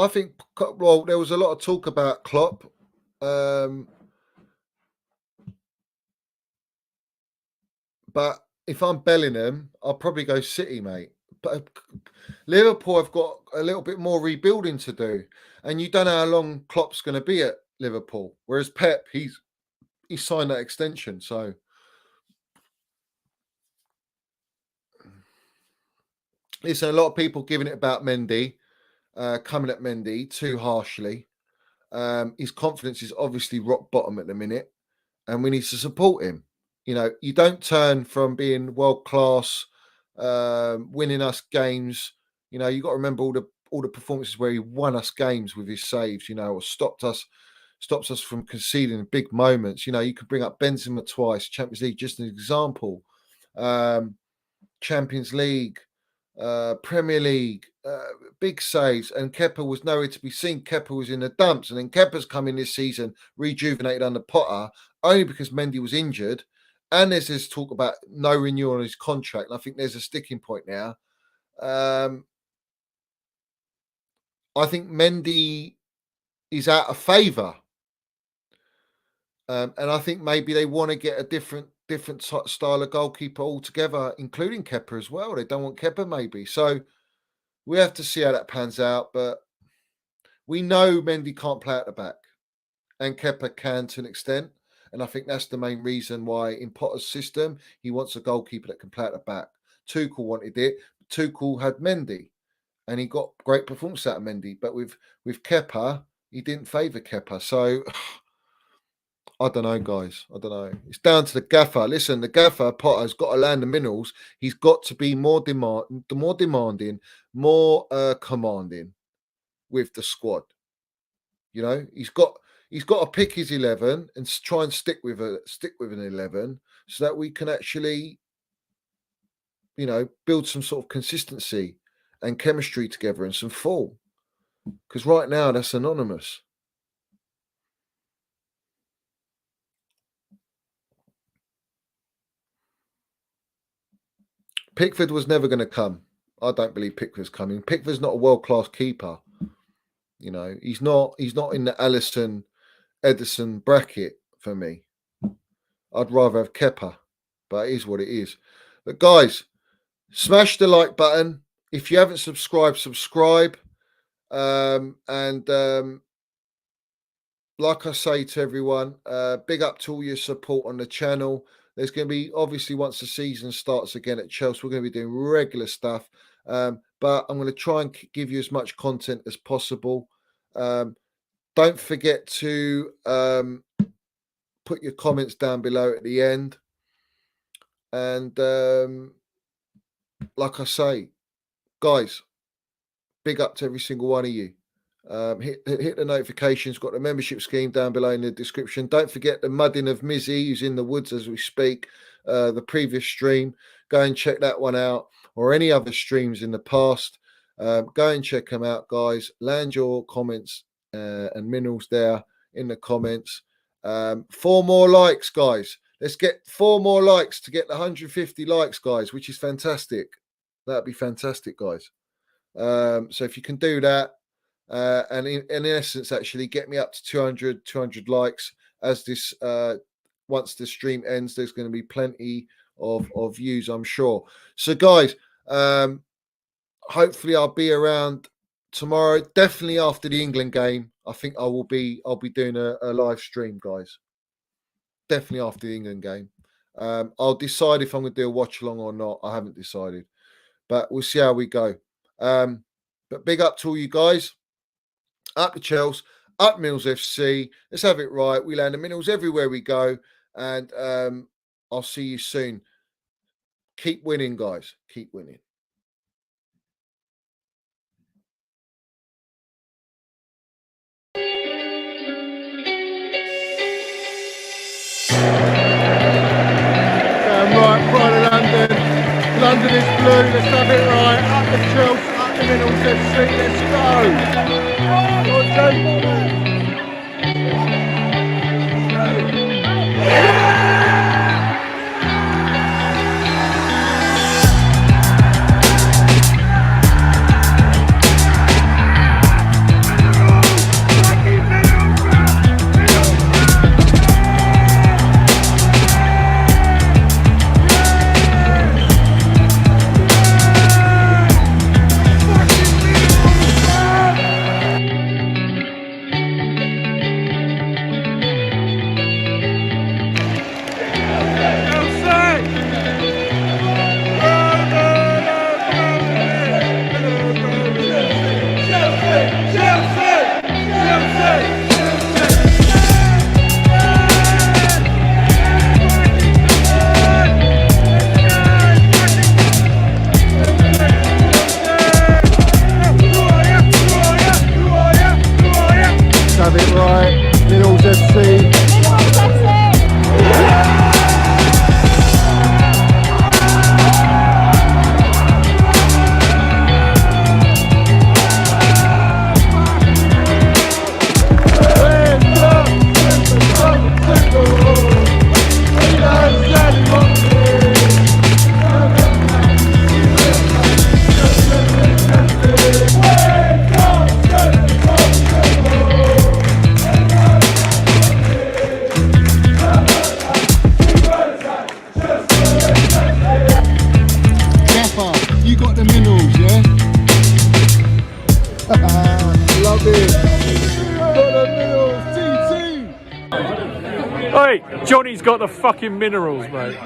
think, well, there was a lot of talk about Klopp. But if I'm Bellingham, I'll probably go City, mate. But Liverpool have got a little bit more rebuilding to do. And you don't know how long Klopp's going to be at Liverpool. Whereas Pep, he's signed that extension. So listen, a lot of people giving it about Mendy, coming at Mendy too harshly. His confidence is obviously rock bottom at the minute, and we need to support him. You know, you don't turn from being world class, winning us games. You know, you got to remember all the performances where he won us games with his saves. You know, or stops us from conceding big moments. You know, you could bring up Benzema twice, Champions League, just an example. Champions League, Premier League, big saves, and Kepa was nowhere to be seen. Kepa was in the dumps, and then Kepa's come in this season rejuvenated under Potter only because Mendy was injured, and there's this talk about no renewal on his contract, and I think there's a sticking point now. I think Mendy is out of favour, and I think maybe they want to get a different style of goalkeeper altogether, including Kepa as well. They don't want Kepa maybe. So we have to see how that pans out. But we know Mendy can't play at the back and Kepa can to an extent. And I think that's the main reason why in Potter's system, he wants a goalkeeper that can play at the back. Tuchel wanted it. Tuchel had Mendy and he got great performance out of Mendy. But with Kepa, he didn't favour Kepa. So I don't know, guys. I don't know. It's down to the gaffer. Listen, the gaffer, Potter's got to land the minerals. He's got to be more demanding, more commanding with the squad. You know, he's got to pick his 11 and try and stick with an 11 so that we can actually, you know, build some sort of consistency and chemistry together and some fall. Because right now that's anonymous. Pickford was never going to come. I don't believe Pickford's coming. Pickford's not a world-class keeper. You know, he's not in the Alisson, Edison bracket for me. I'd rather have Kepa, but it is what it is. But guys, smash the like button. If you haven't subscribed, subscribe. Like I say to everyone, big up to all your support on the channel. There's going to be, obviously, once the season starts again at Chelsea, we're going to be doing regular stuff. But I'm going to try and give you as much content as possible. Don't forget to put your comments down below at the end. And like I say, guys, big up to every single one of you. Hit the notifications. Got the membership scheme down below in the description. Don't forget the mudding of Mizzy, who's in the woods as we speak. The previous stream, go and check that one out, or any other streams in the past. Go and check them out, guys. Land your comments and minerals there in the comments. 4 more likes, guys. Let's get 4 more likes to get the 150 likes, guys, which is fantastic. That'd be fantastic, guys. So if you can do that. And in essence, actually get me up to 200 likes as this once the stream ends. There's going to be plenty of views, I'm sure. So guys, hopefully I'll be around tomorrow, definitely after the England game. I think I'll be doing a live stream, guys, definitely after the England game. I'll decide if I'm going to do a watch along or not. I haven't decided, but we'll see how we go. But big up to all you guys. Up the Chelsea, up Mills FC. Let's have it right. We land the minerals everywhere we go. And I'll see you soon. Keep winning, guys. Keep winning. Right, Pride of London. London is blue. Let's have it right. Up the Chelsea, up the minerals FC. Let's go. have it right. Minerals FC. You got the minerals, yeah? Love it. Got the minerals, TT. Hey, Johnny's got the fucking minerals, mate.